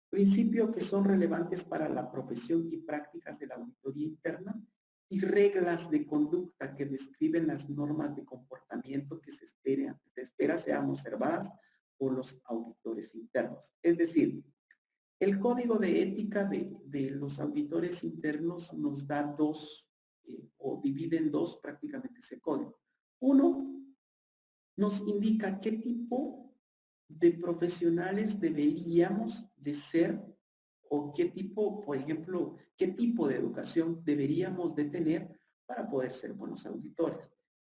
principios que son relevantes para la profesión y prácticas de la auditoría interna, y reglas de conducta que describen las normas de comportamiento que se espera sean observadas por los auditores internos. Es decir, el código de ética de los auditores internos nos da dos, o divide en dos prácticamente ese código. Uno, nos indica qué tipo de profesionales deberíamos de ser, o qué tipo, por ejemplo, qué tipo de educación deberíamos de tener para poder ser buenos auditores.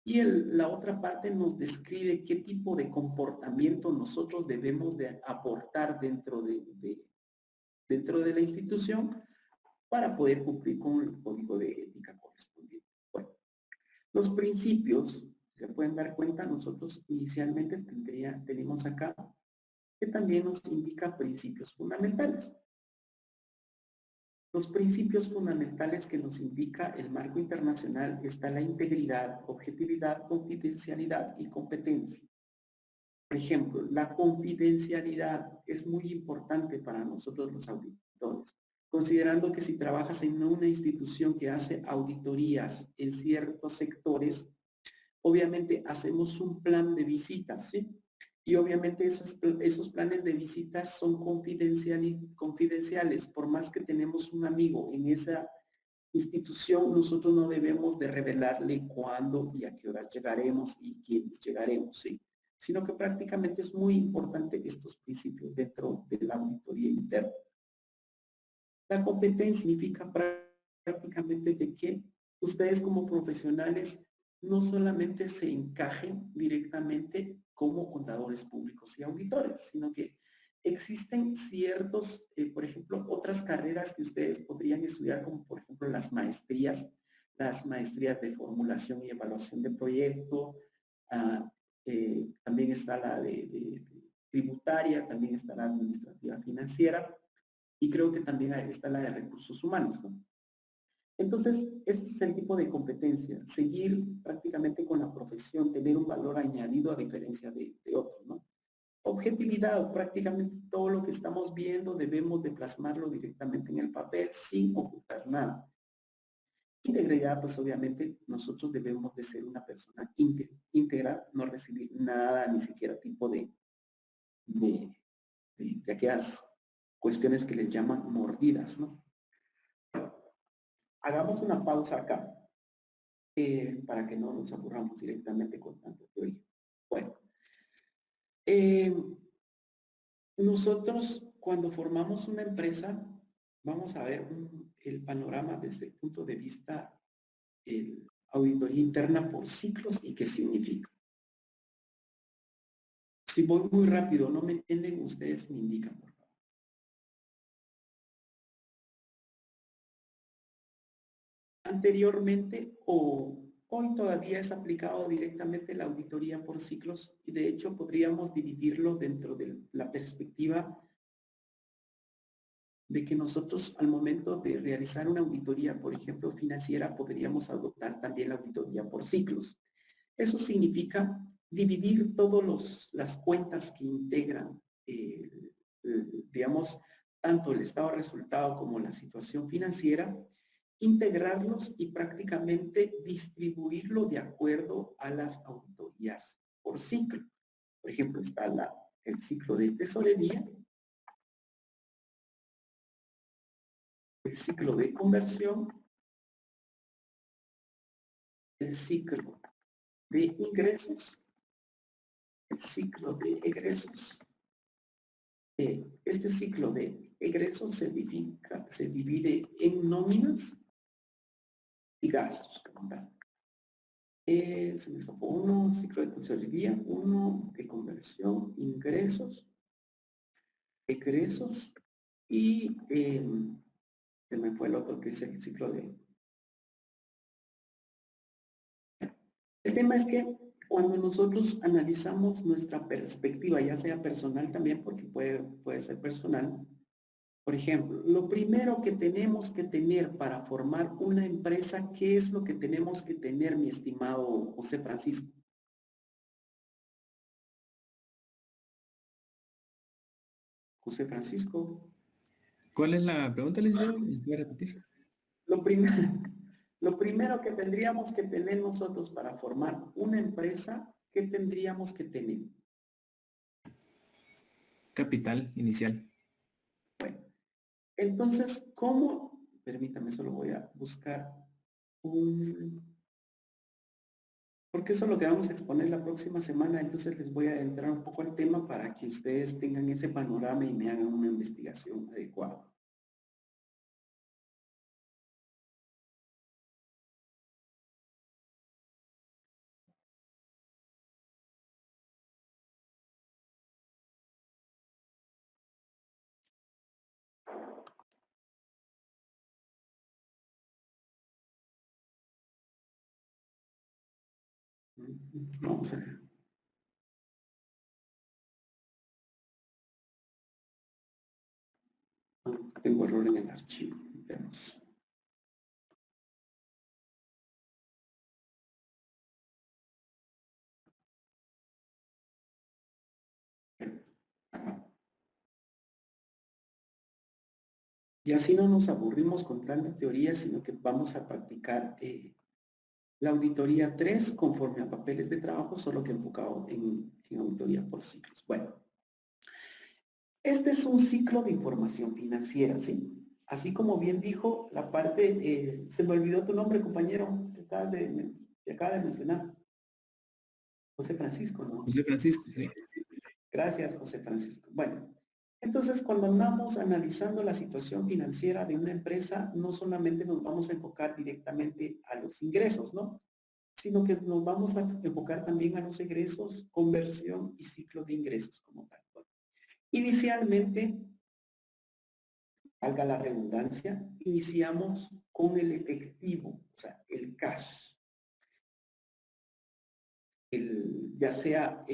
Y la otra parte nos describe qué tipo de comportamiento nosotros debemos de aportar dentro de la institución para poder cumplir con el código de ética correspondiente. Bueno, los principios, se pueden dar cuenta, nosotros inicialmente tenemos acá que también nos indica principios fundamentales. Los principios fundamentales que nos indica el marco internacional está la integridad, objetividad, confidencialidad y competencia. Por ejemplo, la confidencialidad es muy importante para nosotros los auditores, considerando que si trabajas en una institución que hace auditorías en ciertos sectores, obviamente hacemos un plan de visitas, ¿sí? Y obviamente esos planes de visitas son confidenciales. Por más que tenemos un amigo en esa institución, nosotros no debemos de revelarle cuándo y a qué horas llegaremos y quiénes llegaremos, ¿sí? Sino que prácticamente es muy importante estos principios dentro de la auditoría interna. La competencia significa prácticamente de que ustedes como profesionales no solamente se encajen directamente como contadores públicos y auditores, sino que existen ciertos, por ejemplo, otras carreras que ustedes podrían estudiar, como por ejemplo las maestrías de formulación y evaluación de proyecto, también está la de tributaria, también está la administrativa financiera, y creo que también está la de recursos humanos, ¿no? Entonces, ese es el tipo de competencia, seguir prácticamente con la profesión, tener un valor añadido a diferencia de otros, ¿no? Objetividad, prácticamente todo lo que estamos viendo debemos de plasmarlo directamente en el papel sin ocultar nada. Integridad, pues obviamente nosotros debemos de ser una persona íntegra, no recibir nada, ni siquiera tipo de aquellas cuestiones que les llaman mordidas, ¿no? Hagamos una pausa acá para que no nos aburramos directamente con tanta teoría. Bueno, nosotros cuando formamos una empresa, vamos a ver el panorama desde el punto de vista auditoría interna por ciclos y qué significa. Si voy muy rápido, no me entienden, ustedes me indican, por favor. Anteriormente o hoy todavía es aplicado directamente la auditoría por ciclos y de hecho podríamos dividirlo dentro de la perspectiva de que nosotros al momento de realizar una auditoría, por ejemplo, financiera, podríamos adoptar también la auditoría por ciclos. Eso significa dividir todas las cuentas que integran, digamos, tanto el estado de resultado como la situación financiera, integrarlos y prácticamente distribuirlo de acuerdo a las auditorías por ciclo. Por ejemplo, está el ciclo de tesorería, el ciclo de conversión, el ciclo de ingresos, el ciclo de egresos. Este ciclo de egresos se divide en nóminas y gastos. Se me escapó uno, ciclo de tesorería, uno de conversión, ingresos, egresos y se me fue el otro que es el ciclo de... El tema es que cuando nosotros analizamos nuestra perspectiva, ya sea personal también, porque puede ser personal, por ejemplo, lo primero que tenemos que tener para formar una empresa, ¿qué es lo que tenemos que tener, mi estimado José Francisco? José Francisco. ¿Cuál es la pregunta, licenciado? ¿Me puede repetir? Lo primero que tendríamos que tener nosotros para formar una empresa, ¿qué tendríamos que tener? Capital inicial. Bueno, entonces, ¿cómo? Permítame, solo voy a buscar porque eso es lo que vamos a exponer la próxima semana, entonces les voy a entrar un poco al tema para que ustedes tengan ese panorama y me hagan una investigación adecuada. Vamos a ver. Tengo error en el archivo. Veamos. Y así no nos aburrimos con tanta teoría, sino que vamos a practicar la auditoría 3 conforme a papeles de trabajo, solo que enfocado en auditoría por ciclos. Bueno, este es un ciclo de información financiera, ¿sí? Así como bien dijo la parte, se me olvidó tu nombre, compañero, que acaba de mencionar. José Francisco, ¿no? José Francisco, sí. Gracias, José Francisco. Bueno, entonces cuando andamos analizando la situación financiera de una empresa, no solamente nos vamos a enfocar directamente a los ingresos, ¿no? Sino que nos vamos a enfocar también a los egresos, conversión y ciclo de ingresos como tal. Bueno, inicialmente, valga la redundancia, iniciamos con el efectivo, o sea, el cash. Ya sea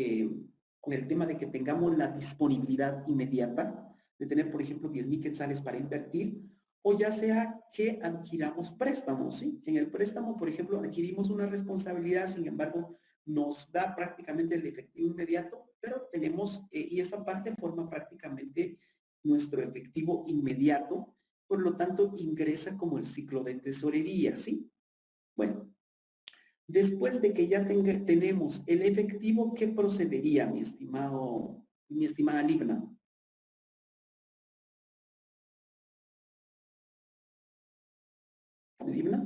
con el tema de que tengamos la disponibilidad inmediata, de tener, por ejemplo, 10,000 quetzales para invertir, o ya sea que adquiramos préstamos, ¿sí? En el préstamo, por ejemplo, adquirimos una responsabilidad, sin embargo, nos da prácticamente el efectivo inmediato, pero tenemos, y esa parte forma prácticamente nuestro efectivo inmediato, por lo tanto, ingresa como el ciclo de tesorería, ¿sí? Bueno, después de que ya tenemos el efectivo, ¿qué procedería, mi estimada Libna? ¿Libna?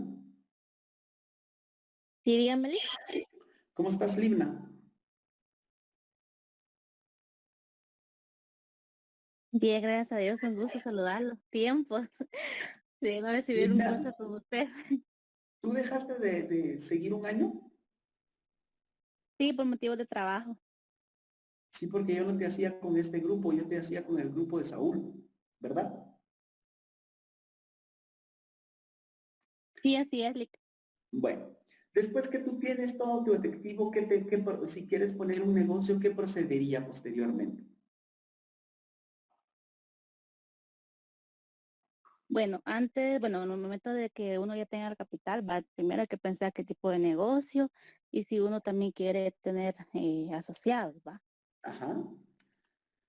Sí, dígame. ¿Cómo estás, Libna? Bien, gracias a Dios, un gusto saludarlo. Tiempos. de no recibir un Linda, curso como usted. ¿tú dejaste de seguir un año? Sí, por motivos de trabajo. Sí, porque yo no te hacía con este grupo, yo te hacía con el grupo de Saúl, ¿verdad? Sí, así es, Lick. Bueno, después que tú tienes todo tu efectivo, si quieres poner un negocio, ¿qué procedería posteriormente? Bueno, antes, bueno, en el momento de que uno ya tenga el capital, va primero hay que pensar qué tipo de negocio y si uno también quiere tener asociados, ¿va? Ajá.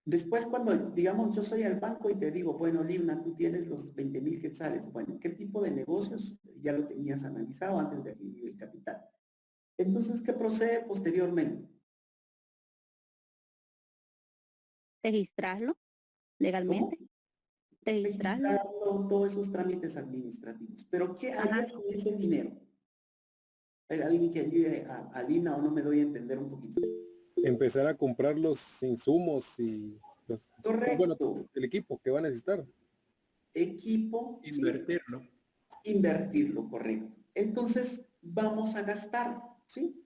Después cuando, digamos, yo soy al banco y te digo, bueno, Lina, tú tienes los 20,000 quetzales. Bueno, ¿qué tipo de negocios ya lo tenías analizado antes de adquirir el capital? Entonces, ¿qué procede posteriormente? Registrarlo ¿Cómo? legalmente, registrarlo. Registrarlo, todos esos trámites administrativos. Pero, ¿qué Ajá. harías con ese dinero? ¿Hay alguien que ayude a Lina o no me doy a entender un poquito? Empezar a comprar los insumos y bueno, Correcto. el equipo que va a necesitar. Equipo, ¿sí? Invertirlo. Invertirlo, correcto. Entonces, vamos a gastar, ¿sí?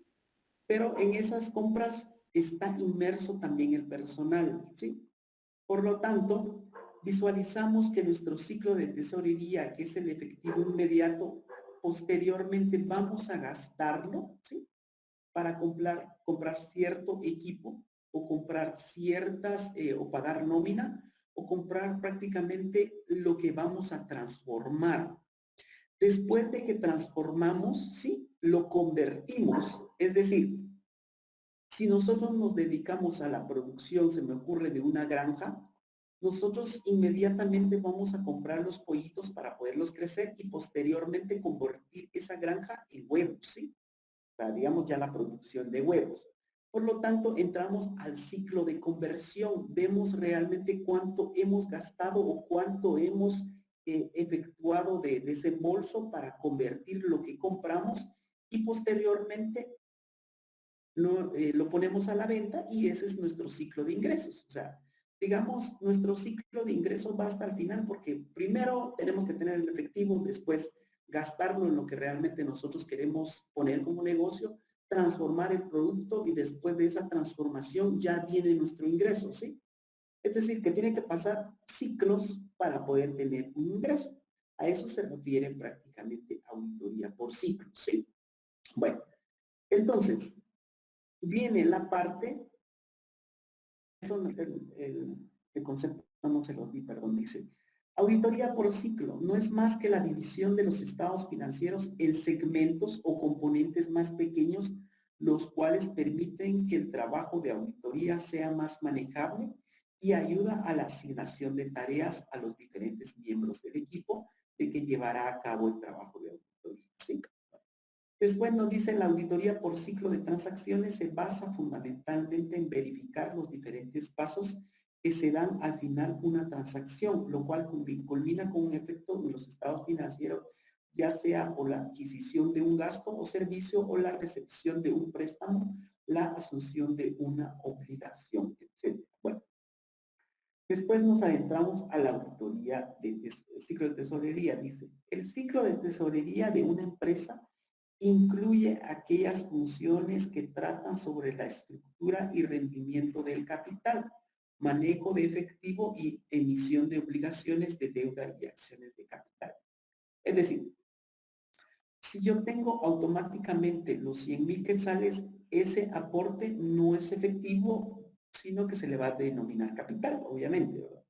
Pero en esas compras está inmerso también el personal, ¿sí? Por lo tanto, visualizamos que nuestro ciclo de tesorería, que es el efectivo inmediato, posteriormente vamos a gastarlo, ¿sí? Para comprar cierto equipo o comprar o pagar nómina o comprar prácticamente lo que vamos a transformar. Después de que transformamos, ¿sí? Lo convertimos. Es decir, si nosotros nos dedicamos a la producción, se me ocurre, de una granja, nosotros inmediatamente vamos a comprar los pollitos para poderlos crecer y posteriormente convertir esa granja en huevos, ¿sí? Para, digamos, ya la producción de huevos. Por lo tanto, entramos al ciclo de conversión. Vemos realmente cuánto hemos gastado o cuánto hemos efectuado de desembolso para convertir lo que compramos y posteriormente lo ponemos a la venta y ese es nuestro ciclo de ingresos. O sea, digamos, nuestro ciclo de ingresos va hasta el final porque primero tenemos que tener el efectivo, después gastarlo en lo que realmente nosotros queremos poner como negocio, transformar el producto y después de esa transformación ya viene nuestro ingreso, ¿sí? Es decir, que tiene que pasar ciclos para poder tener un ingreso. A eso se refiere prácticamente auditoría por ciclo, ¿sí? Bueno, entonces, viene la parte, el concepto no se lo di, perdón, dice, auditoría por ciclo no es más que la división de los estados financieros en segmentos o componentes más pequeños, los cuales permiten que el trabajo de auditoría sea más manejable y ayuda a la asignación de tareas a los diferentes miembros del equipo de que llevará a cabo el trabajo de auditoría. ¿Sí? Después nos dice la auditoría por ciclo de transacciones se basa fundamentalmente en verificar los diferentes pasos que se dan al final una transacción, lo cual culmina con un efecto en los estados financieros, ya sea por la adquisición de un gasto o servicio o la recepción de un préstamo, la asunción de una obligación, etc. Bueno, después nos adentramos a la auditoría del ciclo de tesorería. Dice, el ciclo de tesorería de una empresa incluye aquellas funciones que tratan sobre la estructura y rendimiento del capital, manejo de efectivo y emisión de obligaciones de deuda y acciones de capital. Es decir, si yo tengo automáticamente los 100,000 quetzales, ese aporte no es efectivo, sino que se le va a denominar capital, obviamente, ¿verdad?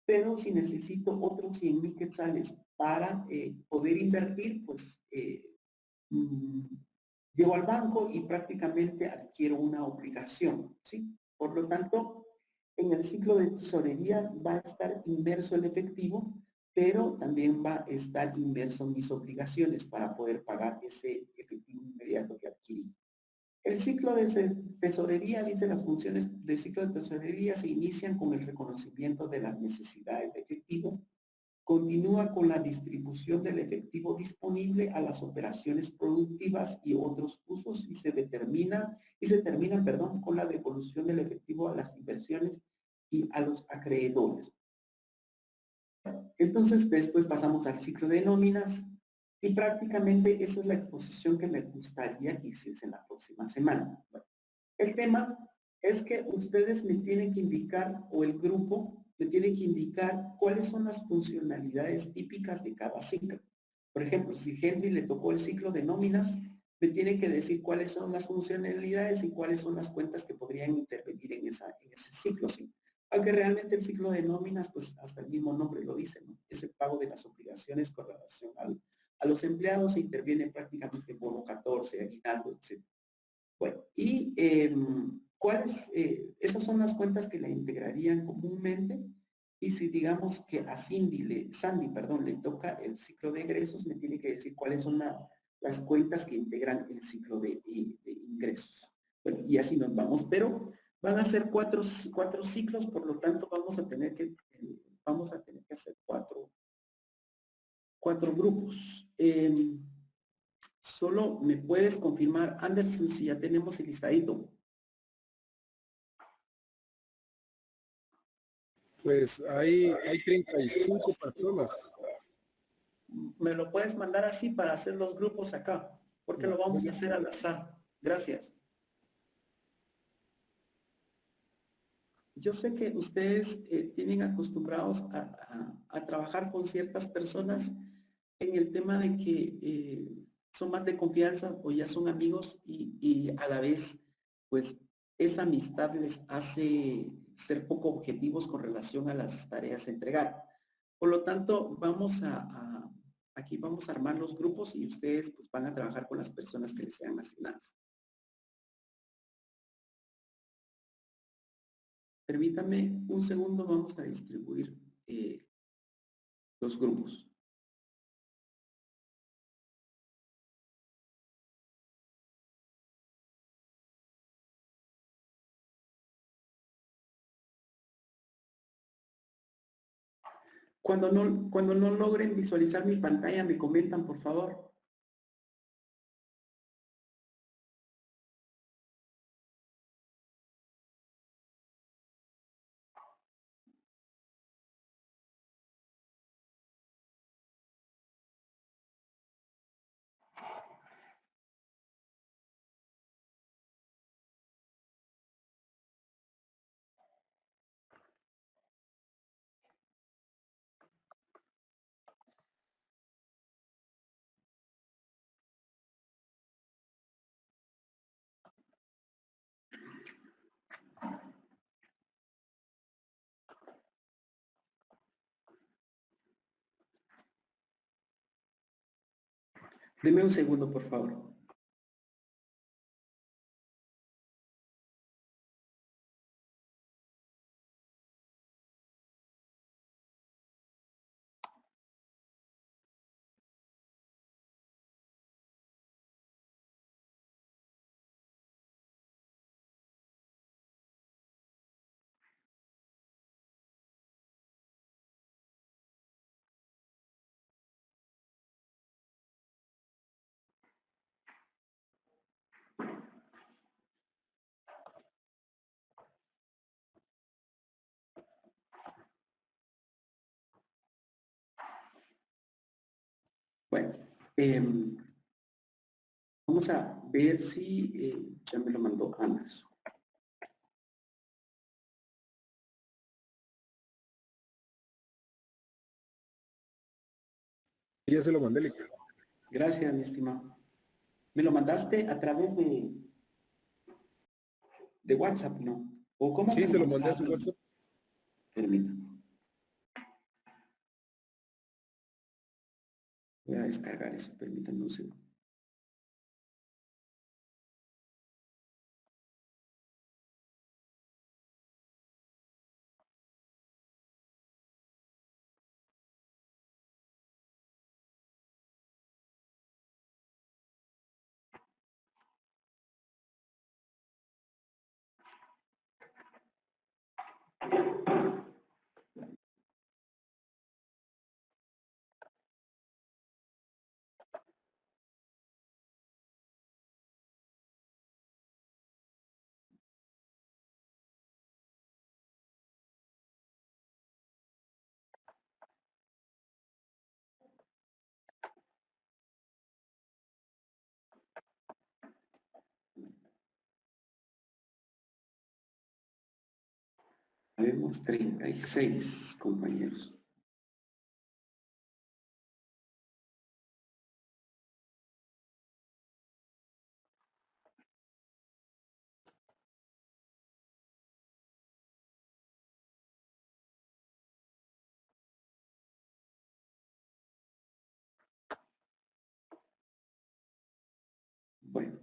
Pero si necesito otros 100,000 quetzales para poder invertir, pues llego al banco y prácticamente adquiero una obligación, ¿sí? Por lo tanto, en el ciclo de tesorería va a estar inmerso el efectivo, pero también va a estar inmerso mis obligaciones para poder pagar ese efectivo inmediato que adquirí. El ciclo de tesorería, dice, las funciones del ciclo de tesorería se inician con el reconocimiento de las necesidades de efectivo, continúa con la distribución del efectivo disponible a las operaciones productivas y otros usos y se termina, perdón, con la devolución del efectivo a las inversiones y a los acreedores. Entonces después pasamos al ciclo de nóminas y prácticamente esa es la exposición que me gustaría que hiciesen la próxima semana. Bueno, el tema es que ustedes me tienen que indicar, o el grupo me tiene que indicar cuáles son las funcionalidades típicas de cada ciclo. Por ejemplo, si Henry le tocó el ciclo de nóminas, me tiene que decir cuáles son las funcionalidades y cuáles son las cuentas que podrían intervenir en ese ciclo, ¿sí? Aunque realmente el ciclo de nóminas, pues hasta el mismo nombre lo dice, ¿no? Es el pago de las obligaciones con relación a los empleados e interviene prácticamente bono 14, aguinaldo, etc. Bueno, y ¿cuáles? Esas son las cuentas que la integrarían comúnmente. Y si digamos que a Sandy, perdón, le toca el ciclo de egresos, me tiene que decir cuáles son las cuentas que integran el ciclo de ingresos. Bueno, y así nos vamos, pero van a ser cuatro ciclos, por lo tanto vamos a tener que hacer cuatro grupos. Solo me puedes confirmar, Anderson, si ya tenemos el listadito. Pues hay 35 personas. Me lo puedes mandar así para hacer los grupos acá, porque lo vamos a hacer al azar. Gracias. Yo sé que ustedes tienen acostumbrados a trabajar con ciertas personas en el tema de que son más de confianza o ya son amigos y a la vez, pues, esa amistad les hace ser poco objetivos con relación a las tareas a entregar. Por lo tanto, aquí vamos a armar los grupos y ustedes pues van a trabajar con las personas que les sean asignadas. Permítame un segundo, vamos a distribuir los grupos. Cuando no logren visualizar mi pantalla, me comentan, por favor. Deme un segundo, por favor. Bueno, vamos a ver si ya me lo mandó Anderson. Ya se lo mandé, Lick. Gracias, mi estimado. ¿Me lo mandaste a través de WhatsApp, no? ¿O cómo? Sí, se lo mandé a su WhatsApp. Permítame. Voy a descargar eso, permítanme un segundo. Vemos 36 compañeros. Bueno,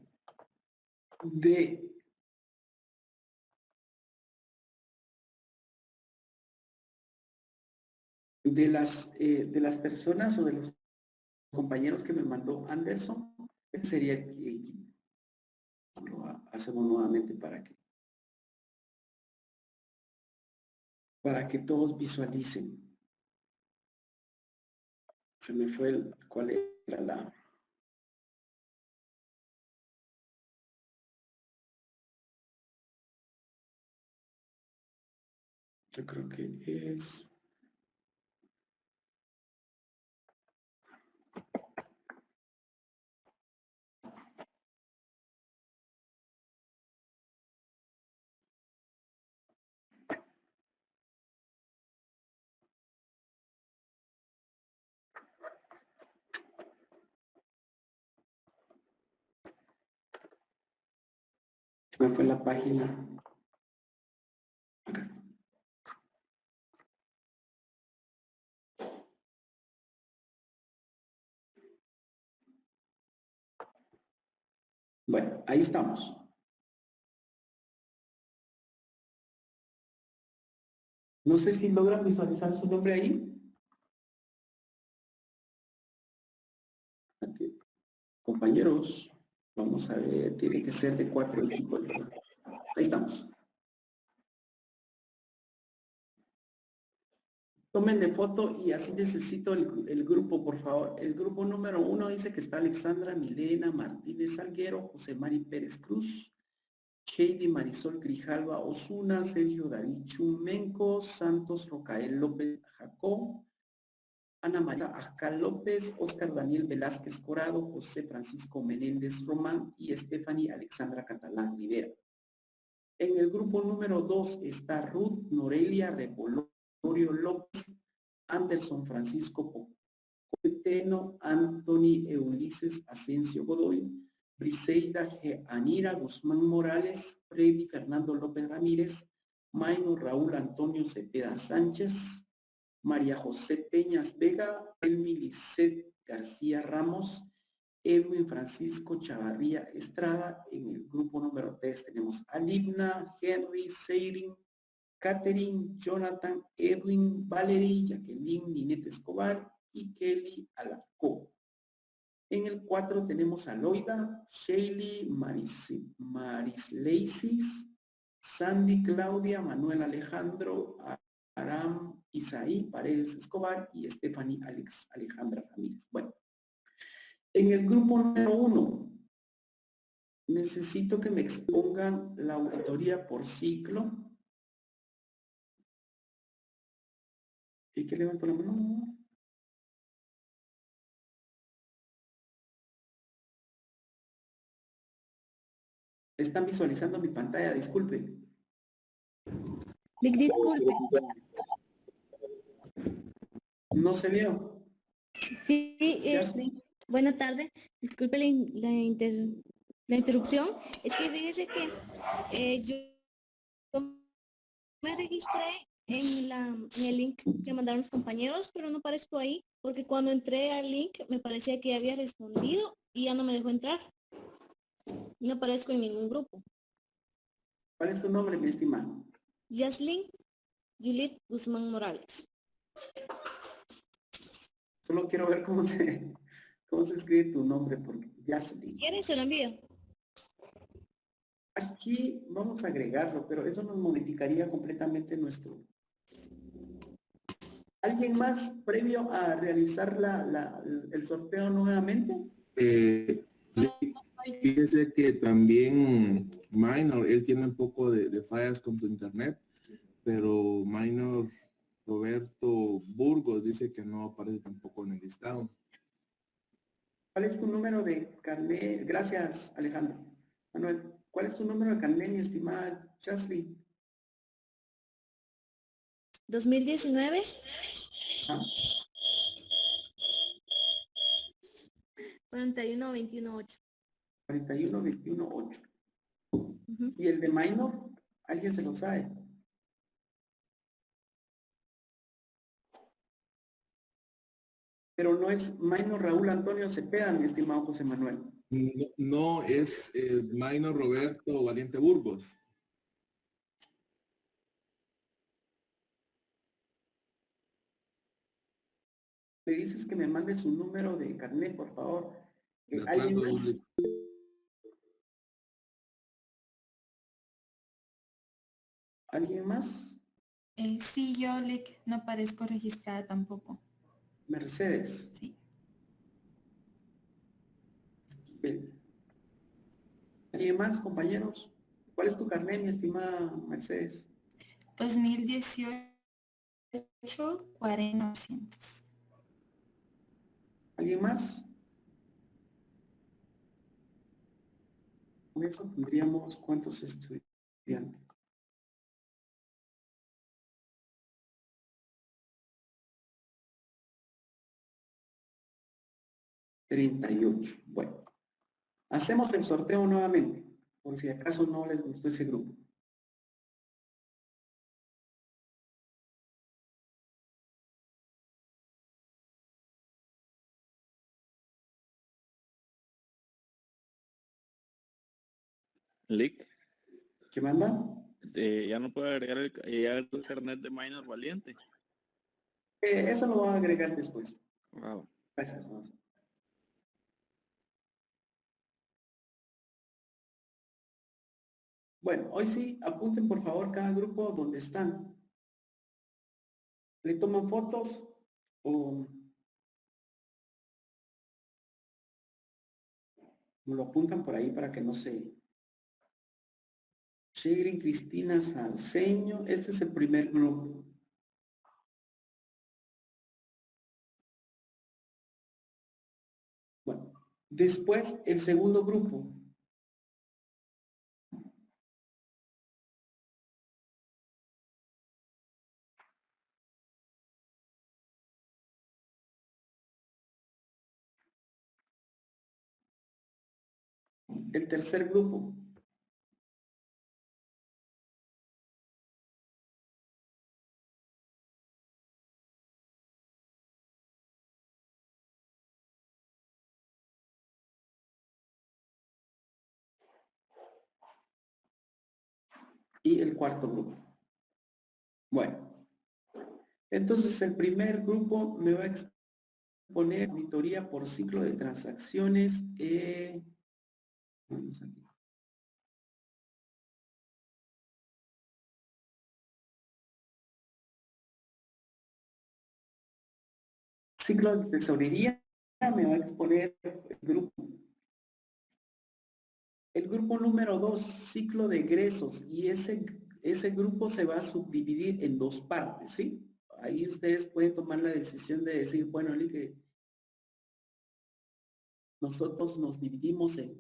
de las personas o de los compañeros que me mandó Anderson, ese sería el que lo hacemos nuevamente para que todos visualicen. Se me fue cuál era la... Yo creo que es... Se me fue la página. Acá está. Bueno, ahí estamos. No sé si logran visualizar su nombre ahí. Aquí. Compañeros, vamos a ver, tiene que ser de 4 equipos. Ahí estamos. Tómenle foto y así necesito el grupo, por favor. El grupo número 1 dice que está Alexandra Milena Martínez Salguero, José Mari Pérez Cruz, Heidi Marisol Grijalva Osuna, Sergio David Chumenco, Santos Rocael López Jacob, Ana María Ascal López, Oscar Daniel Velázquez Corado, José Francisco Menéndez Román y Stephanie Alexandra Catalán Rivera. En el grupo número 2 está Ruth Norelia Repolorio López, Anderson Francisco Poqueteno, Anthony Ulises Asensio Godoy, Briseida G. Anira Guzmán Morales, Freddy Fernando López Ramírez, Maino Raúl Antonio Cepeda Sánchez, María José Peñas Vega, Elmi Lisset García Ramos, Edwin Francisco Chavarría Estrada. En el grupo número 3 tenemos a Libna, Henry, Seirin, Catherine, Jonathan, Edwin, Valerie, Jacqueline, Ninette Escobar y Kelly Alarcó. En el 4 tenemos a Loida, Shaley, Marisleisis, Sandy Claudia, Manuel Alejandro, Aram Isaí Paredes Escobar y Stephanie Alejandra Ramírez. Bueno, en el grupo número 1 necesito que me expongan la auditoría por ciclo. ¿Y qué levantó la mano? Están visualizando mi pantalla, disculpe. Disculpe. No se vio. Sí, buena tarde. Disculpe la interrupción. Es que fíjese que yo me registré en el link que mandaron los compañeros, pero no aparezco ahí, porque cuando entré al link me parecía que había respondido y ya no me dejó entrar. No aparezco en ningún grupo. ¿Cuál es su nombre, mi estimado? Yaslin Juliet Guzmán Morales. Solo quiero ver cómo se escribe tu nombre, porque Yaslin. ¿Quieres? Se lo envío. Aquí vamos a agregarlo, pero eso nos modificaría completamente nuestro. ¿Alguien más previo a realizar el sorteo nuevamente? Fíjese que también Minor, él tiene un poco de fallas con su internet, pero Minor Roberto Burgos dice que no aparece tampoco en el listado. ¿Cuál es tu número de carnet? Gracias, Alejandro. Manuel, ¿cuál es tu número de carnet, mi estimada Jaslyn? 2019. 41-21-8. 41-21-8. ¿Y el de minor? ¿Alguien se lo sabe? Pero no es minor Raúl Antonio Cepeda, mi estimado José Manuel. No, es minor Roberto Valiente Burgos. Le dices que me mande su número de carnet, por favor. De ¿Alguien acuerdo, más? ¿Alguien más? Sí, yo, Lick, no parezco registrada tampoco. Mercedes. Sí. Bien. ¿Alguien más, compañeros? ¿Cuál es tu carnet, mi estimada Mercedes? 2018 40-900. ¿Alguien más? Con eso tendríamos cuántos estudiantes. $38. Bueno, hacemos el sorteo nuevamente, por si acaso no les gustó ese grupo. Lick. ¿Qué manda? Ya no puedo agregar el carnet de minor Valiente. Eso lo voy a agregar después. Wow. Gracias. Bueno, hoy sí, apunten por favor cada grupo donde están. ¿Le toman fotos o lo apuntan por ahí para que no se... Chigrin, Cristina, Salceño. Este es el primer grupo. Bueno, después el segundo grupo. El tercer grupo. Y el cuarto grupo. Bueno, entonces el primer grupo me va a exponer auditoría por ciclo de transacciones. Vamos aquí. Ciclo de tesorería me va a exponer el grupo. El grupo número 2, ciclo de egresos, y ese grupo se va a subdividir en dos partes, ¿sí? Ahí ustedes pueden tomar la decisión de decir, bueno, que nosotros nos dividimos en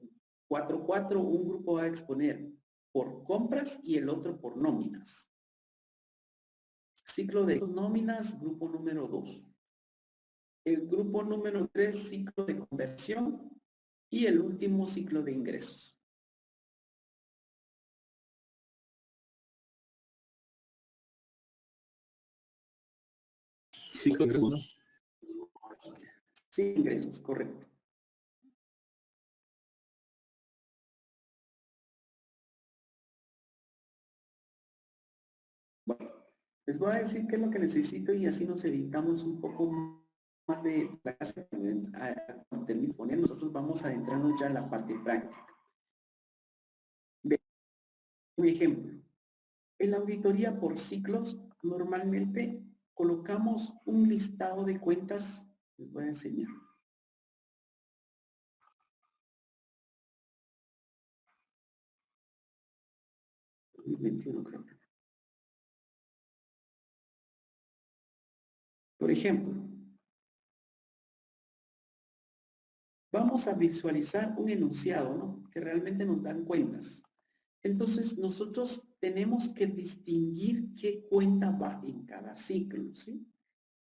4-4, un grupo va a exponer por compras y el otro por nóminas. Ciclo de nóminas, grupo número 2. El grupo número 3, ciclo de conversión, y el último, ciclo de ingresos. Ciclo de ingresos. Sí, ingresos, correcto. Bueno, les voy a decir qué es lo que necesito y así nos evitamos un poco más de clase. Cuando termine de poner, nosotros vamos a adentrarnos ya en la parte práctica. Un ejemplo. En la auditoría por ciclos, normalmente colocamos un listado de cuentas. Les voy a enseñar. Creo. Por ejemplo, vamos a visualizar un enunciado, ¿no? Que realmente nos dan cuentas. Entonces, nosotros tenemos que distinguir qué cuenta va en cada ciclo, ¿sí?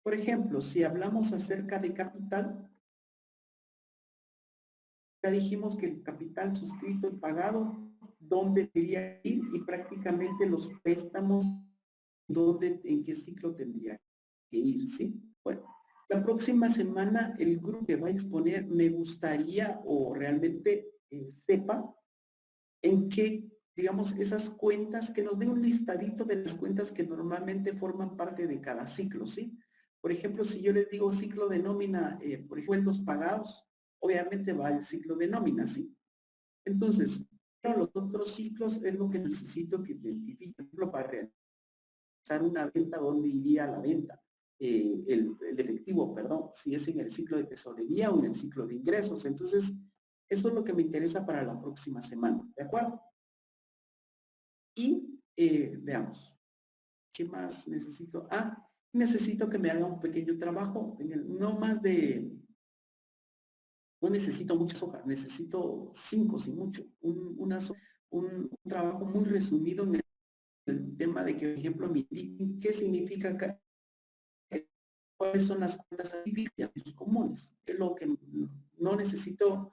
Por ejemplo, si hablamos acerca de capital, ya dijimos que el capital suscrito y pagado, ¿dónde debería ir? Y prácticamente los préstamos, ¿en qué ciclo tendría que ir? ¿Sí? Bueno, la próxima semana el grupo que va a exponer me gustaría o realmente sepa en qué, digamos, esas cuentas, que nos dé un listadito de las cuentas que normalmente forman parte de cada ciclo, ¿sí? Por ejemplo, si yo les digo ciclo de nómina, por ejemplo, los pagados, obviamente va el ciclo de nómina, ¿sí? Entonces, pero los otros ciclos es lo que necesito que identifique, por ejemplo, para realizar una venta, ¿dónde iría la venta? El efectivo, perdón, si es en el ciclo de tesorería o en el ciclo de ingresos. Entonces, eso es lo que me interesa para la próxima semana, ¿de acuerdo? Y veamos, ¿qué más necesito? Ah, necesito que me haga un pequeño trabajo, no más de, no necesito muchas hojas, necesito 5 sin mucho, un trabajo muy resumido en el tema de que, por ejemplo, me indiquen qué significa acá, cuáles son las cuentas típicas y los comunes, es lo que no necesito.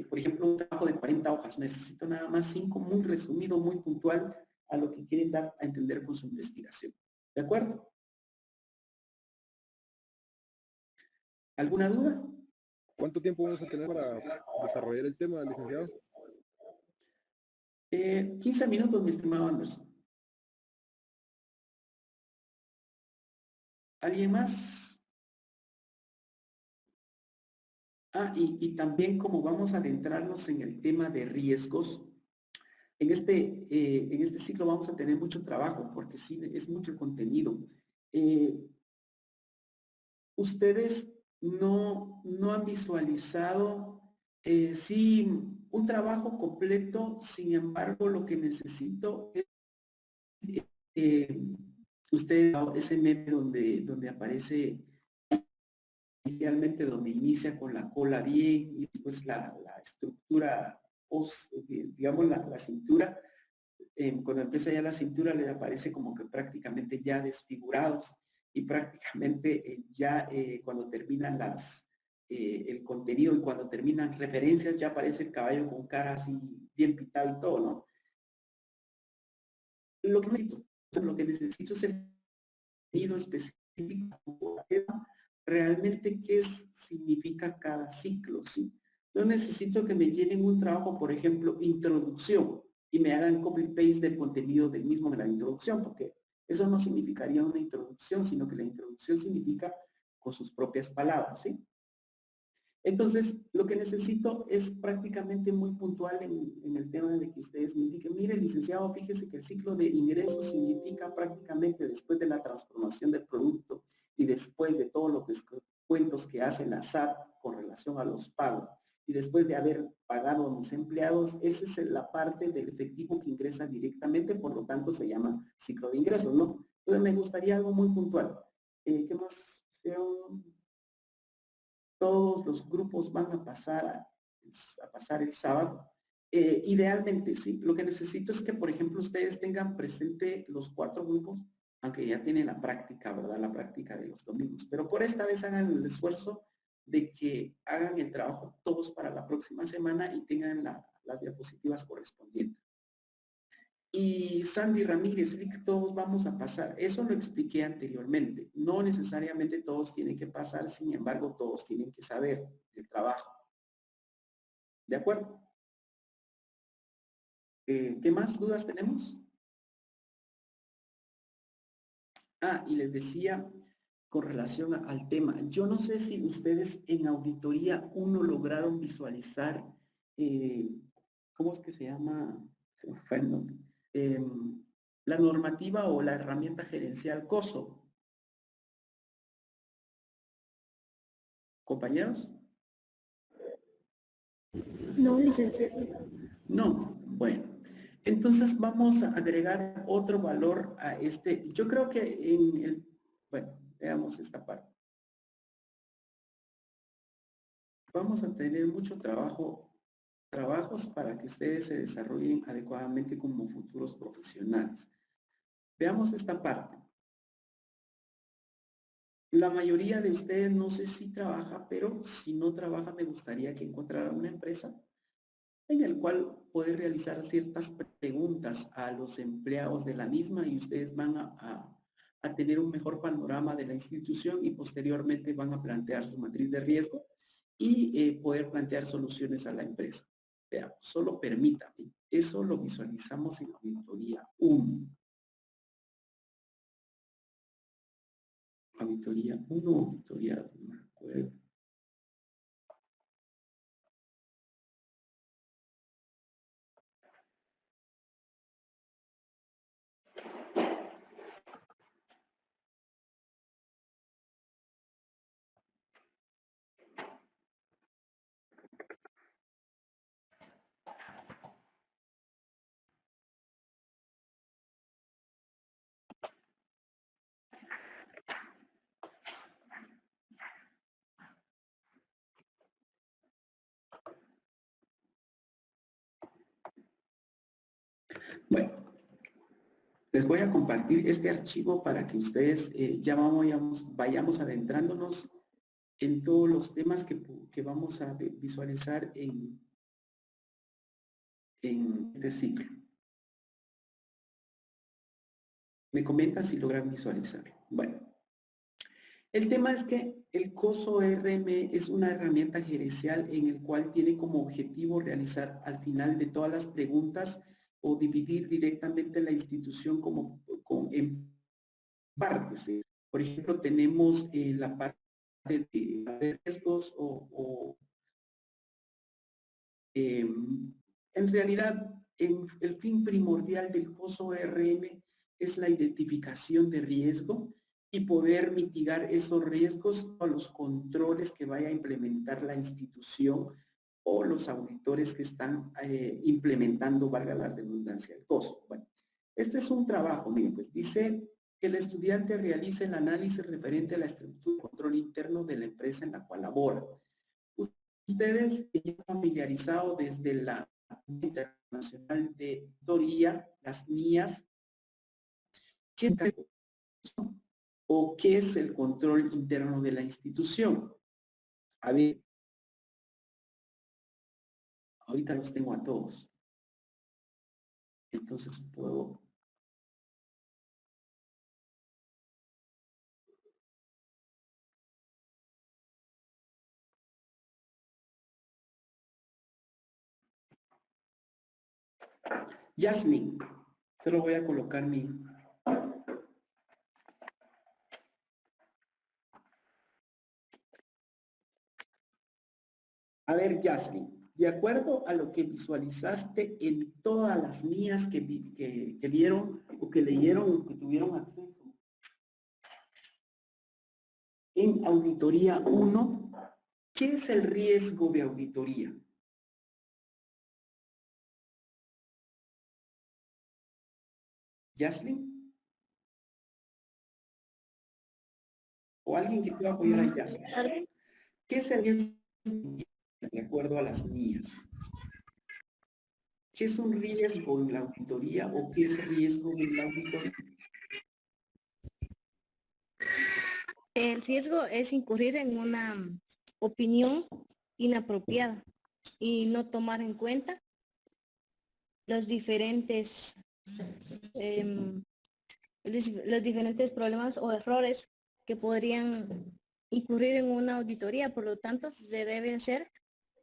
Por ejemplo, un trabajo de 40 hojas, necesito nada más 5, muy resumido, muy puntual a lo que quieren dar a entender con su investigación. ¿De acuerdo? ¿Alguna duda? ¿Cuánto tiempo vamos a tener para desarrollar el tema, licenciado? 15 minutos, mi estimado Anderson. ¿Alguien más? Ah, y también como vamos a adentrarnos en el tema de riesgos, en este ciclo vamos a tener mucho trabajo porque sí, es mucho contenido. Ustedes no han visualizado, sí, un trabajo completo, sin embargo, lo que necesito es, ustedes, ese meme donde aparece inicialmente, donde inicia con la cola bien y después la estructura, digamos la cintura, cuando empieza ya la cintura le aparece como que prácticamente ya desfigurados y prácticamente ya cuando terminan el contenido y cuando terminan referencias ya aparece el caballo con cara así bien pitado y todo, ¿no? Lo que necesito es el contenido específico, realmente qué significa cada ciclo, ¿sí? Yo necesito que me llenen un trabajo, por ejemplo, introducción, y me hagan copy-paste del contenido del mismo en la introducción, porque eso no significaría una introducción, sino que la introducción significa con sus propias palabras, ¿sí? Entonces, lo que necesito es prácticamente muy puntual en el tema de que ustedes me indiquen, mire, licenciado, fíjese que el ciclo de ingresos significa prácticamente después de la transformación del producto y después de todos los descuentos que hace la SAT con relación a los pagos y después de haber pagado a mis empleados, esa es la parte del efectivo que ingresa directamente, por lo tanto se llama ciclo de ingresos, ¿no? Entonces me gustaría algo muy puntual. ¿Qué más? Todos los grupos van a pasar el sábado. Idealmente, sí. Lo que necesito es que, por ejemplo, ustedes tengan presente los 4 grupos, aunque ya tienen la práctica, ¿verdad? La práctica de los domingos. Pero por esta vez hagan el esfuerzo de que hagan el trabajo todos para la próxima semana y tengan las diapositivas correspondientes. Y Sandy Ramírez, todos vamos a pasar. Eso lo expliqué anteriormente. No necesariamente todos tienen que pasar, sin embargo, todos tienen que saber el trabajo. ¿De acuerdo? ¿Qué más dudas tenemos? Ah, y les decía con relación al tema. Yo no sé si ustedes en auditoría 1 lograron visualizar, ¿cómo es que se llama? Se me fue el nombre. La normativa o la herramienta gerencial COSO. ¿Compañeros? No, licenciado. No, bueno. Entonces vamos a agregar otro valor a este. Yo creo que bueno, veamos esta parte. Vamos a tener mucho trabajo trabajos para que ustedes se desarrollen adecuadamente como futuros profesionales. Veamos esta parte. La mayoría de ustedes no sé si trabaja, pero si no trabaja me gustaría que encontrara una empresa en el cual puede realizar ciertas preguntas a los empleados de la misma y ustedes van a tener un mejor panorama de la institución y posteriormente van a plantear su matriz de riesgo y poder plantear soluciones a la empresa. Veamos, solo permítame. Eso lo visualizamos en auditoría 1. Auditoría 1, auditoría 2, no me acuerdo. Bueno, les voy a compartir este archivo para que ustedes ya vayamos adentrándonos en todos los temas que vamos a visualizar en este ciclo. Me comenta si logran visualizarlo. Bueno, el tema es que el COSO-RM es una herramienta gerencial en el cual tiene como objetivo realizar al final de todas las preguntas o dividir directamente la institución en partes. ¿Sí? Por ejemplo, tenemos la parte de riesgos en realidad, el fin primordial del COSO-RM es la identificación de riesgo y poder mitigar esos riesgos a los controles que vaya a implementar la institución o los auditores que están implementando, valga la redundancia, el COSO. Bueno, este es un trabajo, miren, pues dice que el estudiante realice el análisis referente a la estructura de control interno de la empresa en la cual labora. Ustedes ya familiarizados desde la Internacional de Auditoría, las NIAS, ¿qué es el control interno de la institución? A ver, ahorita los tengo a todos. Entonces puedo... Yasmin, solo voy a colocar mi... A ver, Yasmin, de acuerdo a lo que visualizaste en todas las mías que vieron o que leyeron o que tuvieron acceso en auditoría 1, ¿qué es el riesgo de auditoría? ¿Yasmin? ¿O alguien que pueda apoyar a Yasmin? ¿Qué es el riesgo de acuerdo a las mías? ¿Qué es un riesgo en la auditoría o qué es riesgo en la auditoría? El riesgo es incurrir en una opinión inapropiada y no tomar en cuenta los diferentes problemas o errores que podrían incurrir en una auditoría. Por lo tanto, se debe hacer,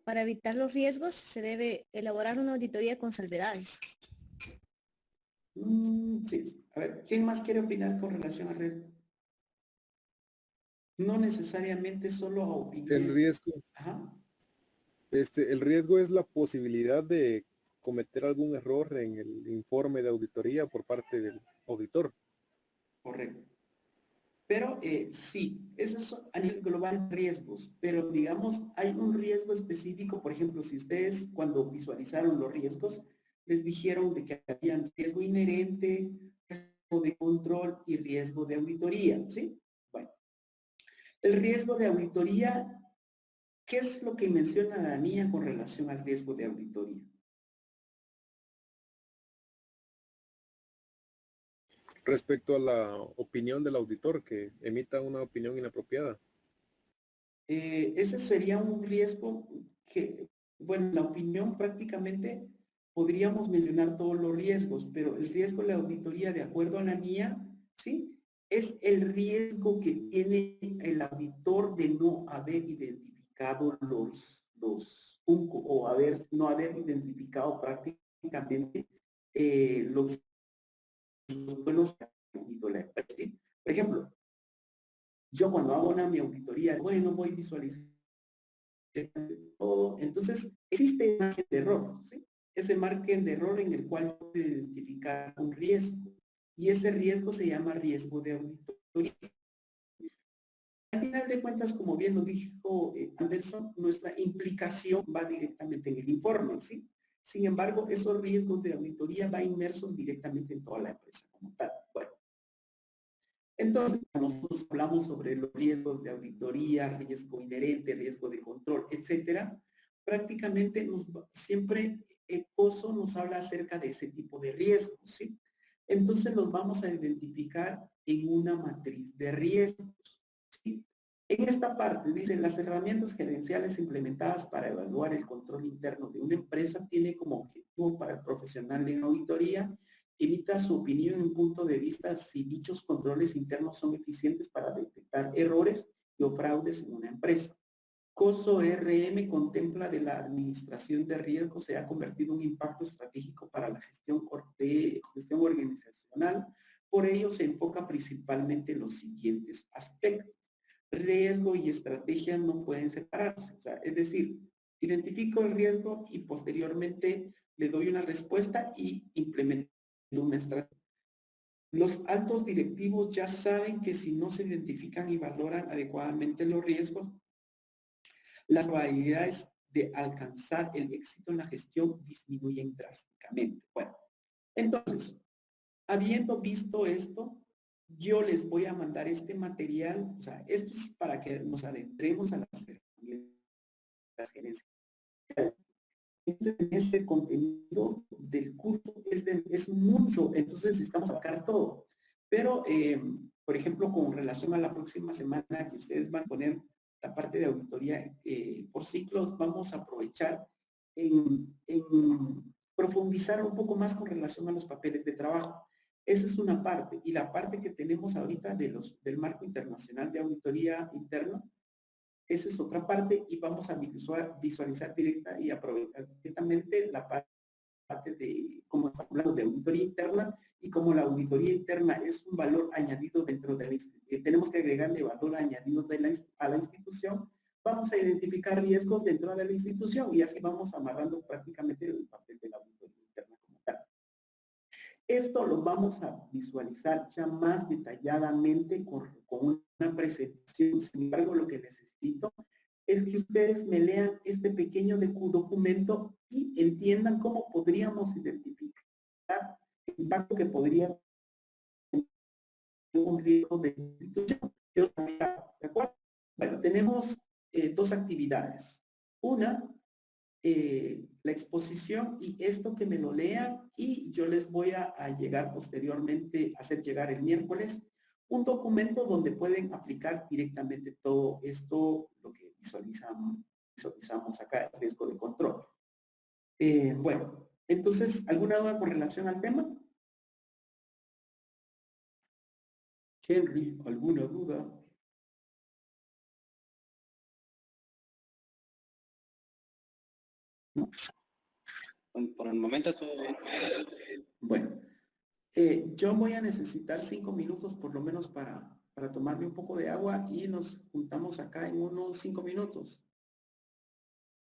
para evitar los riesgos, se debe elaborar una auditoría con salvedades. Sí. A ver, ¿quién más quiere opinar con relación al riesgo? No necesariamente solo a opinar. El riesgo. Ajá. El riesgo es la posibilidad de cometer algún error en el informe de auditoría por parte del auditor. Correcto. Pero sí, esos son a nivel global riesgos, pero digamos, hay un riesgo específico, por ejemplo, si ustedes cuando visualizaron los riesgos, les dijeron de que había riesgo inherente, riesgo de control y riesgo de auditoría, ¿sí? Bueno, el riesgo de auditoría ¿Qué es lo que menciona la NIA con relación al riesgo de auditoría? Respecto a la opinión del auditor, que emita una opinión inapropiada. Ese sería un riesgo que, bueno, la opinión prácticamente podríamos mencionar todos los riesgos, pero el riesgo de la auditoría, de acuerdo a la NIA, ¿sí? Es el riesgo que tiene el auditor de no haber identificado o no haber identificado prácticamente los buenos de la empresa. ¿Sí? Por ejemplo, yo cuando hago mi auditoría, bueno, voy a visualizar todo, entonces existe un margen de error, ¿sí? Ese margen de error en el cual puedo identificar un riesgo, y ese riesgo se llama riesgo de auditoría. Al final de cuentas, como bien lo dijo Anderson, nuestra implicación va directamente en el informe, ¿sí? Sin embargo, esos riesgos de auditoría van inmersos directamente en toda la empresa como tal. Bueno, entonces, nosotros hablamos sobre los riesgos de auditoría, riesgo inherente, riesgo de control, etcétera. Prácticamente siempre COSO nos habla acerca de ese tipo de riesgos, ¿sí? Entonces los vamos a identificar en una matriz de riesgos, ¿sí? En esta parte dice, las herramientas gerenciales implementadas para evaluar el control interno de una empresa tiene como objetivo para el profesional en auditoría emita su opinión en un punto de vista si dichos controles internos son eficientes para detectar errores o fraudes en una empresa. COSO RM contempla de la administración de riesgo se ha convertido en un impacto estratégico para la gestión organizacional. Por ello se enfoca principalmente en los siguientes aspectos. Riesgo y estrategia no pueden separarse. O sea, es decir, identifico el riesgo y posteriormente le doy una respuesta y implemento una estrategia. Los altos directivos ya saben que si no se identifican y valoran adecuadamente los riesgos, las probabilidades de alcanzar el éxito en la gestión disminuyen drásticamente. Bueno, entonces, habiendo visto esto, yo les voy a mandar este material, o sea, esto es para que nos adentremos a las gerencias. Este contenido del curso es mucho, entonces necesitamos sacar todo. Pero, por ejemplo, con relación a la próxima semana que ustedes van a poner la parte de auditoría por ciclos, vamos a aprovechar en profundizar un poco más con relación a los papeles de trabajo. Esa es una parte. Y la parte que tenemos ahorita del marco internacional de auditoría interna, esa es otra parte y vamos a visualizar directa y aprovechar directamente la parte de, como estamos hablando de auditoría interna y como la auditoría interna es un valor añadido dentro de la tenemos que agregarle valor añadido a la institución, vamos a identificar riesgos dentro de la institución y así vamos amarrando prácticamente el papel de la auditoría interna como tal. Esto lo vamos a visualizar ya más detalladamente con una presentación. Sin embargo, lo que necesito es que ustedes me lean este pequeño documento y entiendan cómo podríamos identificar el impacto que podría tener un riesgo de institución. ¿De acuerdo? Bueno, tenemos dos actividades. Una, la exposición y esto que me lo lean y yo les voy a llegar posteriormente, hacer llegar el miércoles, un documento donde pueden aplicar directamente todo esto, lo que visualizamos acá, el riesgo de control. Bueno, entonces, ¿alguna duda con relación al tema? Henry, ¿alguna duda? ¿No? Por el momento todo bien. Bueno, yo voy a necesitar 5 minutos por lo menos para tomarme un poco de agua y nos juntamos acá en unos 5 minutos.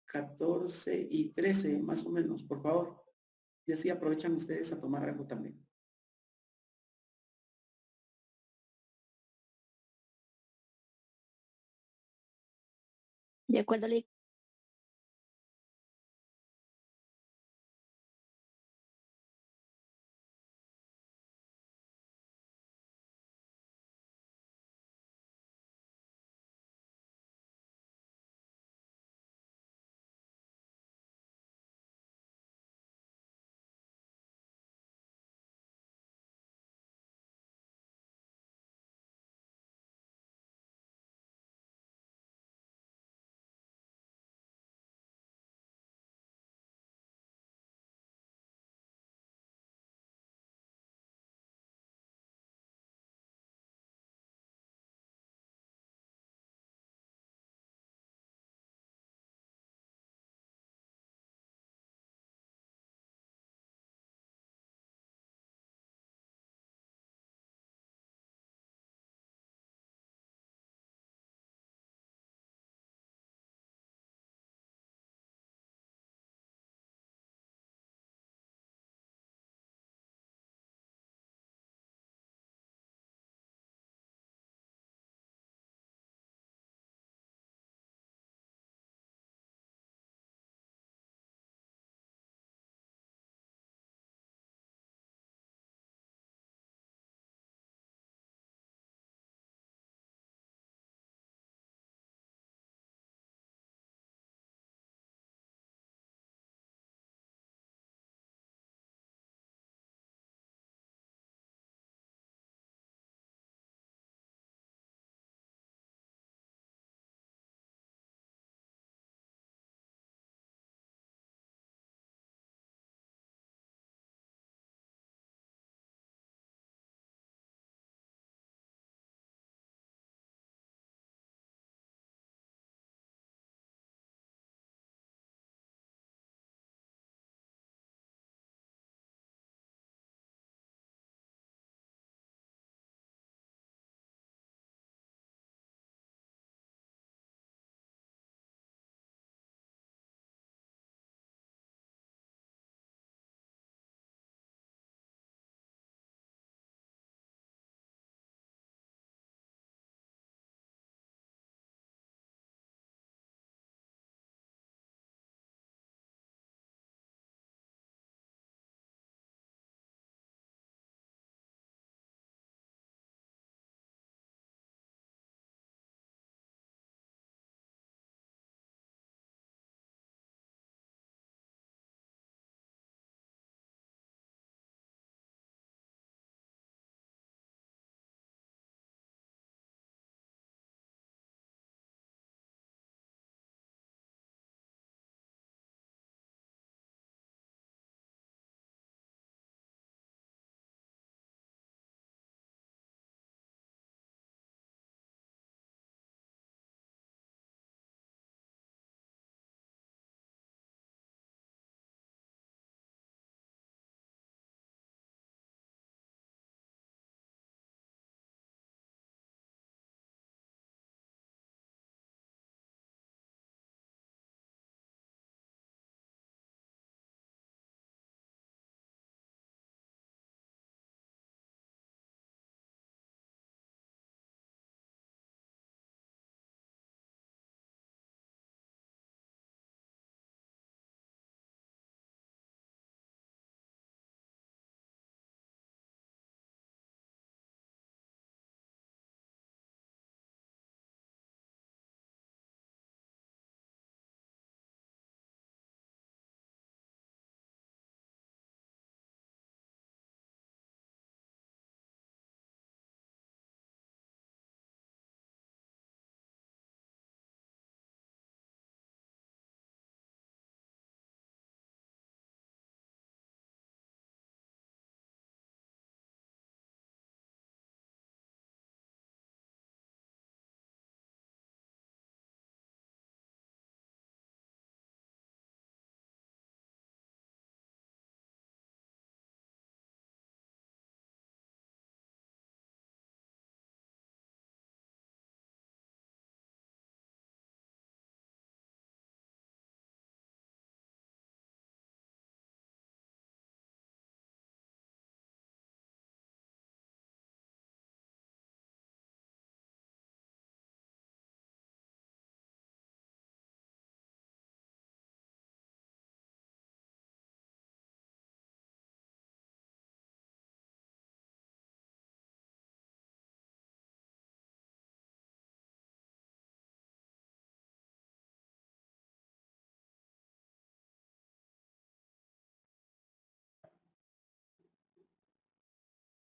14 y 13 más o menos, por favor. Y así aprovechan ustedes a tomar algo también. De acuerdo, Lick.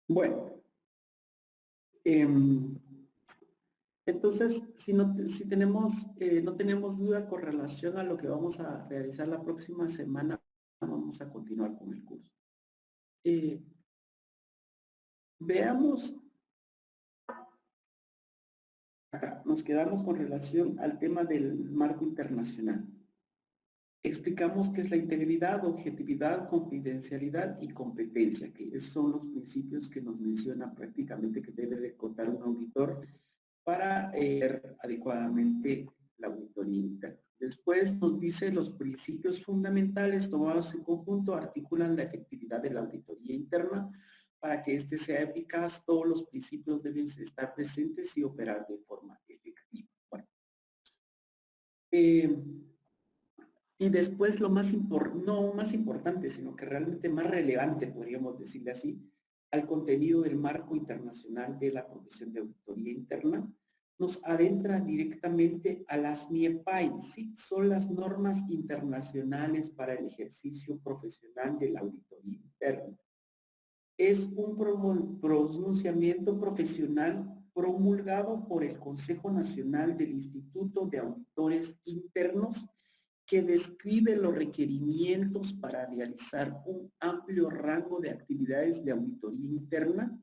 Bueno, entonces, si tenemos, no tenemos duda con relación a lo que vamos a realizar la próxima semana, vamos a continuar con el curso. Veamos, acá nos quedamos con relación al tema del marco internacional. Explicamos qué es la integridad, objetividad, confidencialidad y competencia, que son los principios que nos menciona prácticamente que debe de contar un auditor para hacer adecuadamente la auditoría interna. Después nos dice los principios fundamentales tomados en conjunto articulan la efectividad de la auditoría interna. Para que éste sea eficaz, todos los principios deben estar presentes y operar de forma efectiva. Bueno. Y después lo más no más importante, sino que realmente más relevante, podríamos decirle así, al contenido del marco internacional de la profesión de auditoría interna, nos adentra directamente a las NIEPAI, ¿sí? Son las normas internacionales para el ejercicio profesional de la auditoría interna. Es un pronunciamiento profesional promulgado por el Consejo Nacional del Instituto de Auditores Internos que describe los requerimientos para realizar un amplio rango de actividades de auditoría interna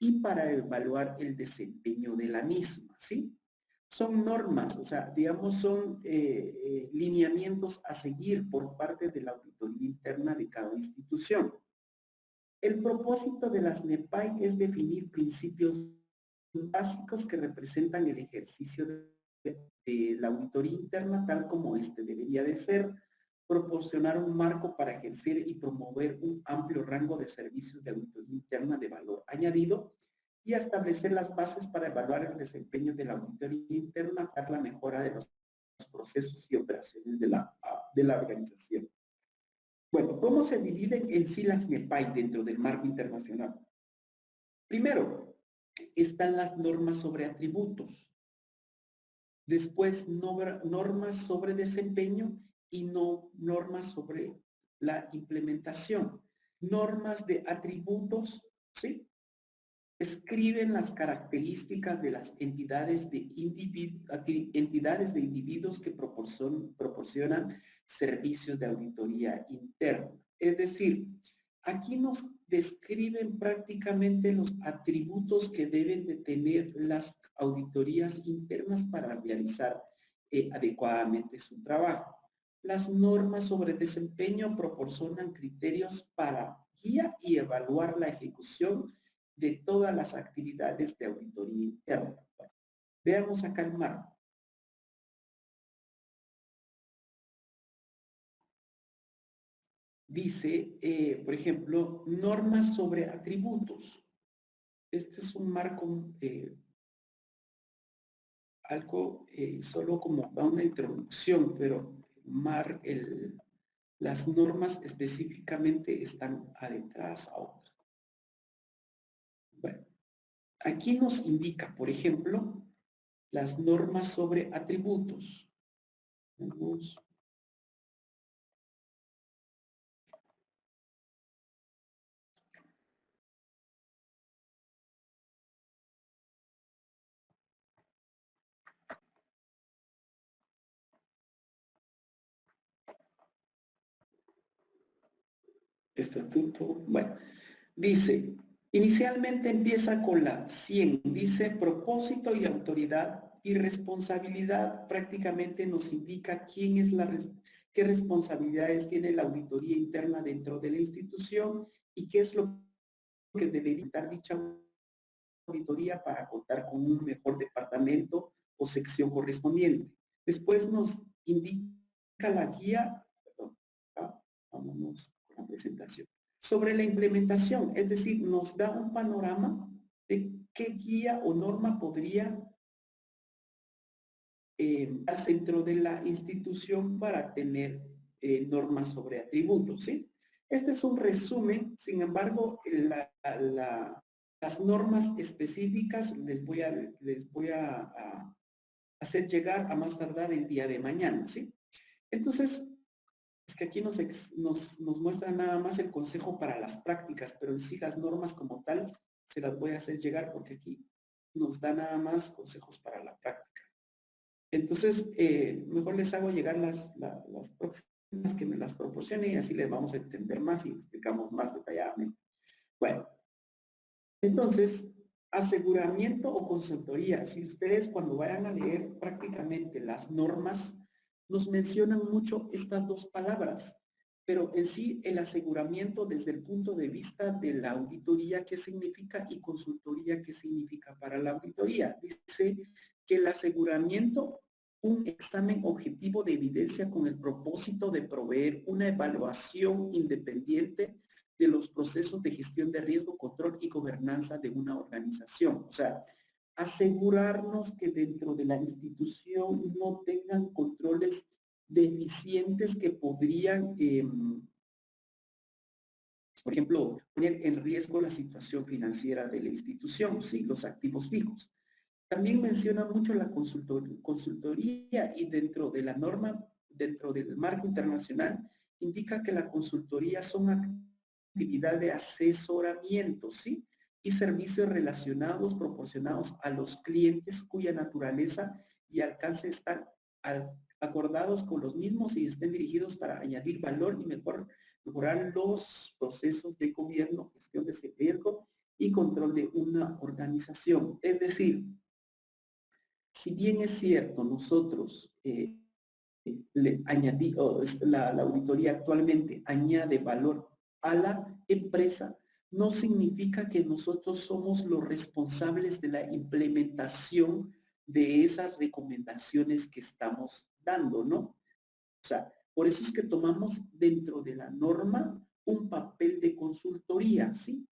y para evaluar el desempeño de la misma, ¿sí? Son normas, o sea, digamos, son lineamientos a seguir por parte de la auditoría interna de cada institución. El propósito de las NIEPAI es definir principios básicos que representan el ejercicio de la auditoría interna tal como este debería de ser, proporcionar un marco para ejercer y promover un amplio rango de servicios de auditoría interna de valor añadido y establecer las bases para evaluar el desempeño de la auditoría interna para la mejora de los procesos y operaciones de la organización. Bueno, ¿cómo se dividen en sí las NIEPAI dentro del marco internacional? Primero, están las normas sobre atributos. Después, normas sobre desempeño y normas sobre la implementación. Normas de atributos, ¿sí? Escriben las características de las entidades de individuos que proporcionan servicios de auditoría interna. Es decir, aquí nos describen prácticamente los atributos que deben de tener las auditorías internas para realizar adecuadamente su trabajo. Las normas sobre desempeño proporcionan criterios para guía y evaluar la ejecución de todas las actividades de auditoría interna. Bueno, veamos acá el marco. Dice, por ejemplo, normas sobre atributos. Este es un marco, algo solo como da una introducción, pero las normas específicamente están adentradas a otras. Bueno, aquí nos indica, por ejemplo, las normas sobre atributos. Estatuto, bueno, dice, inicialmente empieza con la 100, dice propósito y autoridad y responsabilidad, prácticamente nos indica quién es qué responsabilidades tiene la auditoría interna dentro de la institución y qué es lo que debería dar dicha auditoría para contar con un mejor departamento o sección correspondiente. Después nos indica la guía, perdón, vámonos con la presentación, sobre la implementación, es decir, nos da un panorama de qué guía o norma podría darse dentro de la institución para tener normas sobre atributos, ¿sí? Este es un resumen, sin embargo, las normas específicas les voy a hacer llegar a más tardar el día de mañana, ¿sí? Entonces, Es que aquí nos muestra nada más el consejo para las prácticas, pero en sí las normas como tal se las voy a hacer llegar porque aquí nos da nada más consejos para la práctica. Entonces, mejor les hago llegar las próximas que me las proporcione y así les vamos a entender más y explicamos más detalladamente. Bueno, entonces, aseguramiento o consultoría. Si ustedes cuando vayan a leer prácticamente las normas, nos mencionan mucho estas dos palabras, pero en sí el aseguramiento desde el punto de vista de la auditoría, ¿qué significa? Y consultoría, ¿qué significa para la auditoría? Dice que el aseguramiento, un examen objetivo de evidencia con el propósito de proveer una evaluación independiente de los procesos de gestión de riesgo, control y gobernanza de una organización. O sea, asegurarnos que dentro de la institución no tengan controles deficientes que podrían, por ejemplo, poner en riesgo la situación financiera de la institución, ¿sí? Los activos fijos. También menciona mucho la consultoría y dentro de la norma, dentro del marco internacional, indica que la consultoría son actividades de asesoramiento, ¿sí? Y servicios relacionados, proporcionados a los clientes cuya naturaleza y alcance están acordados con los mismos y estén dirigidos para añadir valor y mejorar los procesos de gobierno, gestión de ese riesgo y control de una organización. Es decir, si bien es cierto, nosotros la auditoría actualmente añade valor a la empresa, no significa que nosotros somos los responsables de la implementación de esas recomendaciones que estamos dando, ¿no? O sea, por eso es que tomamos dentro de la norma un papel de consultoría, ¿sí?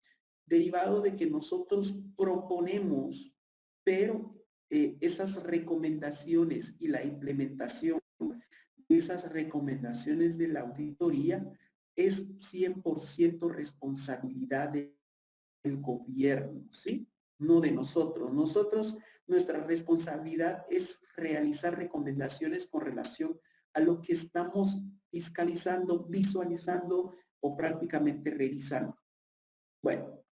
Derivado de que nosotros proponemos, pero esas recomendaciones y la implementación de esas recomendaciones de la auditoría es 100% responsabilidad del gobierno, ¿sí? No de nosotros. Nuestra responsabilidad es realizar recomendaciones con relación a lo que estamos fiscalizando, visualizando o prácticamente revisando. Bueno,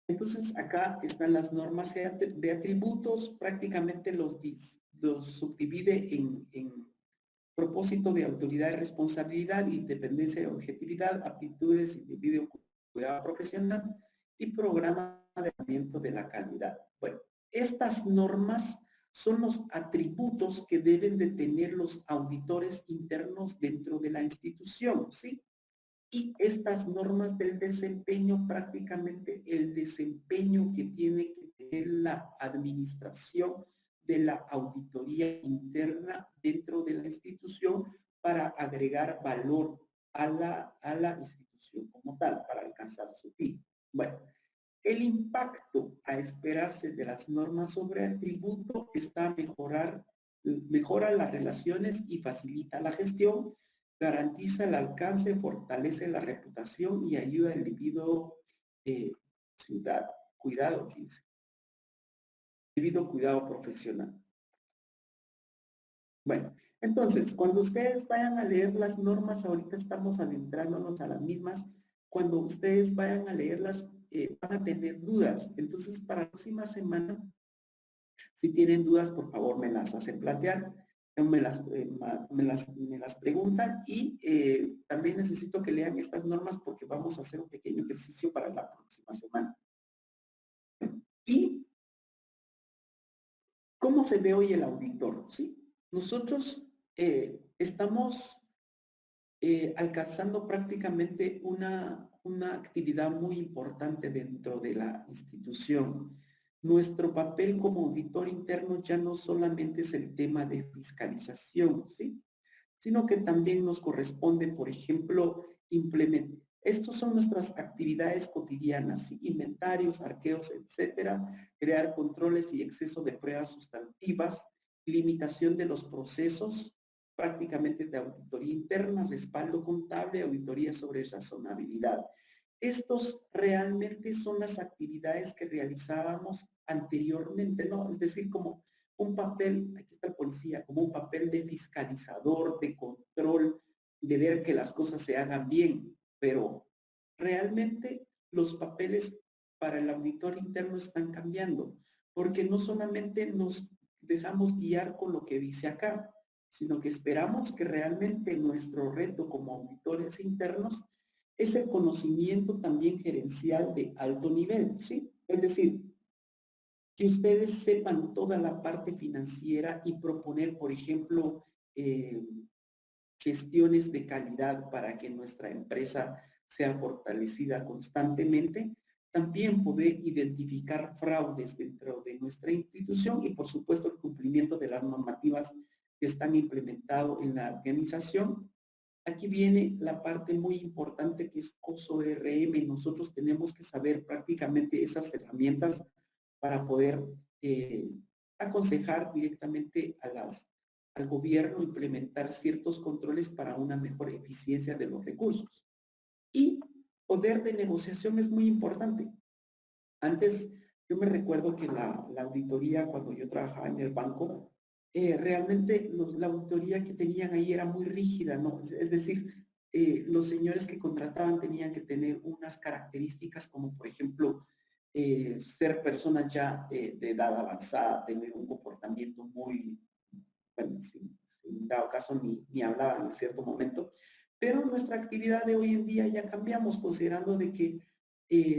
entonces acá están las normas de atributos, prácticamente los subdivide en propósito de autoridad y responsabilidad, independencia y objetividad, aptitudes, individuo, cuidado profesional y programa de mejoramiento de la calidad. Bueno, estas normas son los atributos que deben de tener los auditores internos dentro de la institución, ¿sí? Y estas normas del desempeño, prácticamente el desempeño que tiene que tener la administración de la auditoría interna dentro de la institución para agregar valor a la institución como tal, para alcanzar su fin. Bueno, el impacto a esperarse de las normas sobre atributo está mejora las relaciones y facilita la gestión, garantiza el alcance, fortalece la reputación y ayuda al individuo cuidado profesional. Bueno, entonces, cuando ustedes vayan a leer las normas, ahorita estamos adentrándonos a las mismas, cuando ustedes vayan a leerlas, van a tener dudas. Entonces, para la próxima semana, si tienen dudas, por favor, me las hacen plantear, me las preguntan y también necesito que lean estas normas porque vamos a hacer un pequeño ejercicio para la próxima semana. ¿Y cómo se ve hoy el auditor? ¿Sí? Nosotros estamos alcanzando prácticamente una actividad muy importante dentro de la institución. Nuestro papel como auditor interno ya no solamente es el tema de fiscalización, ¿sí? Sino que también nos corresponde, por ejemplo, implementar. Estos son nuestras actividades cotidianas, ¿sí? Inventarios, arqueos, etcétera, crear controles y exceso de pruebas sustantivas, limitación de los procesos, prácticamente de auditoría interna, respaldo contable, auditoría sobre razonabilidad. Estos realmente son las actividades que realizábamos anteriormente, ¿no? Es decir, como un papel, aquí está el policía, como un papel de fiscalizador, de control, ver que las cosas se hagan bien, pero realmente los papeles para el auditor interno están cambiando, porque no solamente nos dejamos guiar con lo que dice acá, sino que esperamos que realmente nuestro reto como auditores internos es el conocimiento también gerencial de alto nivel, ¿sí? Es decir, que ustedes sepan toda la parte financiera y proponer, por ejemplo, gestiones de calidad para que nuestra empresa sea fortalecida constantemente, también poder identificar fraudes dentro de nuestra institución y, por supuesto, el cumplimiento de las normativas que están implementadas en la organización. Aquí viene la parte muy importante que es COSO-RM. Nosotros tenemos que saber prácticamente esas herramientas para poder aconsejar directamente al gobierno, implementar ciertos controles para una mejor eficiencia de los recursos. Y poder de negociación es muy importante. Antes, yo me recuerdo que la auditoría, cuando yo trabajaba en el banco, realmente la auditoría que tenían ahí era muy rígida, ¿no? Es decir, los señores que contrataban tenían que tener unas características como, por ejemplo, ser personas ya de edad avanzada, tener un comportamiento muy, bueno, sin dado caso ni hablaban en cierto momento, pero nuestra actividad de hoy en día ya cambiamos, considerando de que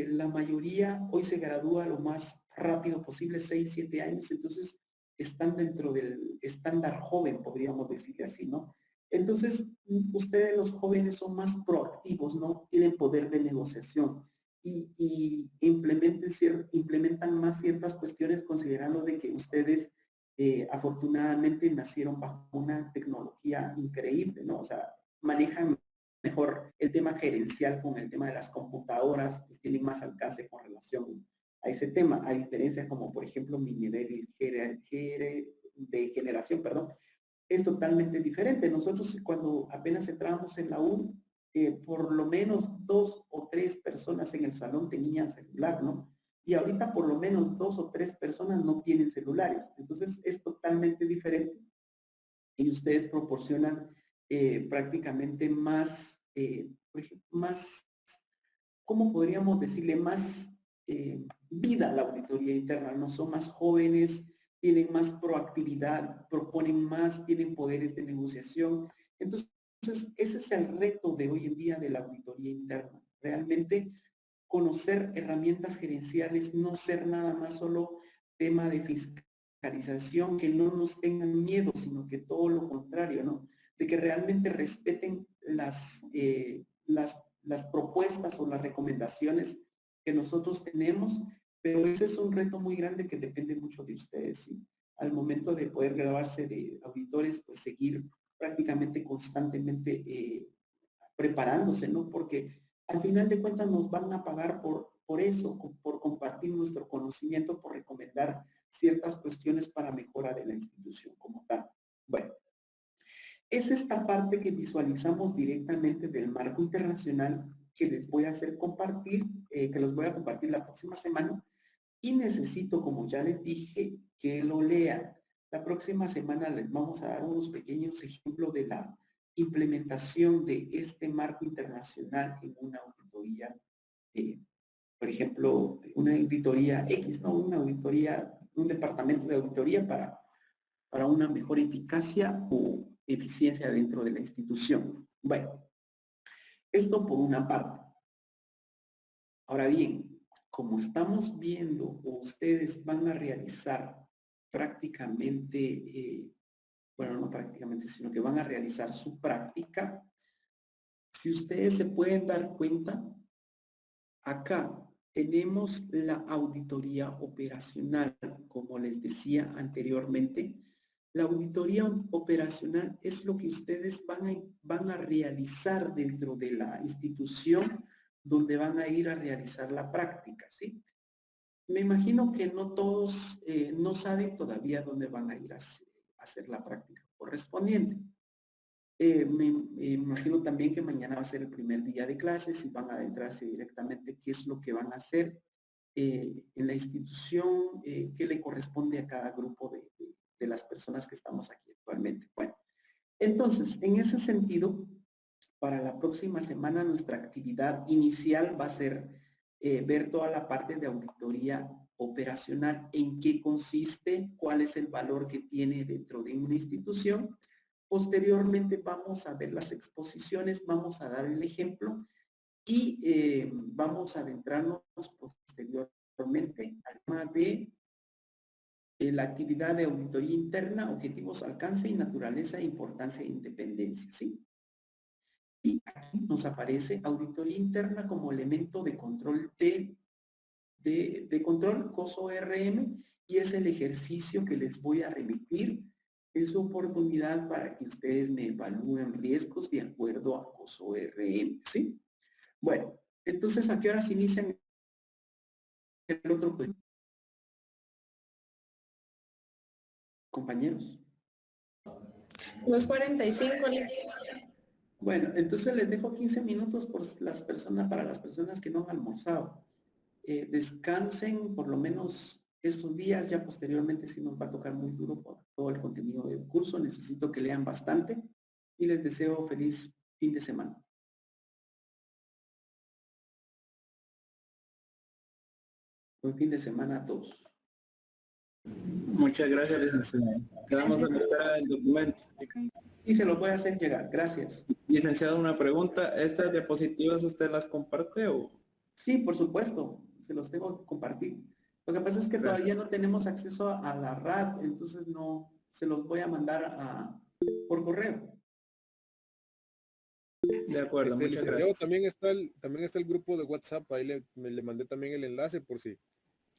la mayoría hoy se gradúa lo más rápido posible, 6, 7 años, entonces están dentro del estándar joven, podríamos decirle así, ¿no? Entonces, ustedes los jóvenes son más proactivos, ¿no? Tienen poder de negociación y implementan más ciertas cuestiones considerando de que ustedes afortunadamente nacieron bajo una tecnología increíble, ¿no? O sea, manejan mejor el tema gerencial con el tema de las computadoras, pues tienen más alcance con relación a ese tema, a diferencia como por ejemplo mi nivel de generación, perdón, es totalmente diferente. Nosotros cuando apenas entrábamos en la U, por lo menos 2 o 3 personas en el salón tenían celular, ¿no? Y ahorita por lo menos 2 o 3 personas no tienen celulares. Entonces es totalmente diferente y ustedes proporcionan prácticamente más, por ejemplo, más, ¿cómo podríamos decirle? Más vida a la auditoría interna, ¿no? Son más jóvenes, tienen más proactividad, proponen más, tienen poderes de negociación. Entonces, ese es el reto de hoy en día de la auditoría interna. Realmente conocer herramientas gerenciales, no ser nada más solo tema de fiscalización, que no nos tengan miedo, sino que todo lo contrario, ¿no? De que realmente respeten las propuestas o las recomendaciones que nosotros tenemos, pero ese es un reto muy grande que depende mucho de ustedes, ¿sí? Al momento de poder graduarse de auditores, pues seguir prácticamente constantemente preparándose, ¿no? Porque al final de cuentas nos van a pagar por eso, por compartir nuestro conocimiento, por recomendar ciertas cuestiones para mejora de la institución como tal. Bueno, es esta parte que visualizamos directamente del marco internacional que les voy a hacer compartir, que los voy a compartir la próxima semana y necesito, como ya les dije, que lo lean. La próxima semana les vamos a dar unos pequeños ejemplos de la implementación de este marco internacional en una auditoría, por ejemplo, una auditoría X, ¿no? Una auditoría, un departamento de auditoría para una mejor eficacia o eficiencia dentro de la institución. Bueno, esto por una parte. Ahora bien, como estamos viendo, o ustedes van a realizar prácticamente, bueno, no prácticamente, sino que van a realizar su práctica, si ustedes se pueden dar cuenta, acá tenemos la auditoría operacional, como les decía anteriormente. La auditoría operacional es lo que ustedes van a realizar dentro de la institución donde van a ir a realizar la práctica, ¿sí? Me imagino que no todos no saben todavía dónde van a ir a hacer la práctica correspondiente. Me imagino también que mañana va a ser el primer día de clases y van a adentrarse directamente qué es lo que van a hacer en la institución, qué le corresponde a cada grupo de las personas que estamos aquí actualmente. Bueno, entonces, en ese sentido, Para la próxima semana nuestra actividad inicial va a ser ver toda la parte de auditoría operacional, en qué consiste, cuál es el valor que tiene dentro de una institución. Posteriormente vamos a ver las exposiciones, vamos a dar el ejemplo y vamos a adentrarnos posteriormente al tema de la actividad de auditoría interna, objetivos, alcance y naturaleza, importancia e independencia, ¿sí? Y aquí nos aparece auditoría interna como elemento de control de control COSO-RM y es el ejercicio que les voy a remitir. Es su oportunidad para que ustedes me evalúen riesgos de acuerdo a COSO-RM, ¿sí? Bueno, entonces, ¿a qué horas inician el otro proyecto? Compañeros. 2:45. Bueno, entonces les dejo 15 minutos por las personas, para las personas que no han almorzado. Descansen por lo menos estos días, ya posteriormente sí nos va a tocar muy duro por todo el contenido del curso. Necesito que lean bastante y les deseo feliz fin de semana. Buen fin de semana a todos. Muchas gracias, licenciado. Quedamos a la espera del documento. Y se los voy a hacer llegar. Gracias. Licenciado, una pregunta. ¿Estas diapositivas usted las comparte o...? Sí, por supuesto. Se los tengo que compartir. Lo que pasa es que todavía no tenemos acceso a la RAD, entonces no se los voy a mandar por correo. De acuerdo, muchas licenciado, gracias. también está el grupo de WhatsApp, ahí le mandé también el enlace por si.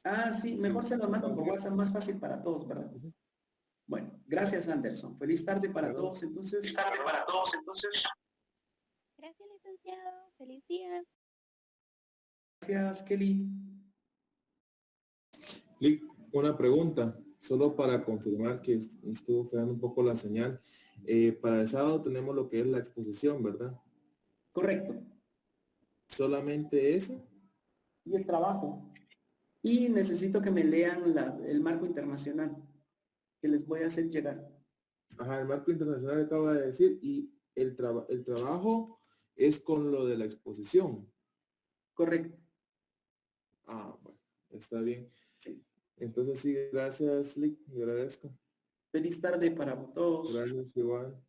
Ah, sí, mejor se los mando por WhatsApp, más fácil para todos, ¿verdad? Bueno, gracias Anderson. Feliz tarde para todos, entonces. Feliz tarde para todos, entonces. Gracias, licenciado. Feliz día. Gracias, Kelly. Lick, una pregunta, solo para confirmar que estuvo fallando un poco la señal. Para el sábado tenemos lo que es la exposición, ¿verdad? Correcto. ¿Solamente eso? Y el trabajo. Y necesito que me lean el marco internacional que les voy a hacer llegar. Ajá, el marco internacional acaba de decir, y el trabajo es con lo de la exposición. Correcto. Ah, bueno, está bien. Sí. Entonces sí, gracias, Lick, le agradezco. Feliz tarde para todos. Gracias, igual.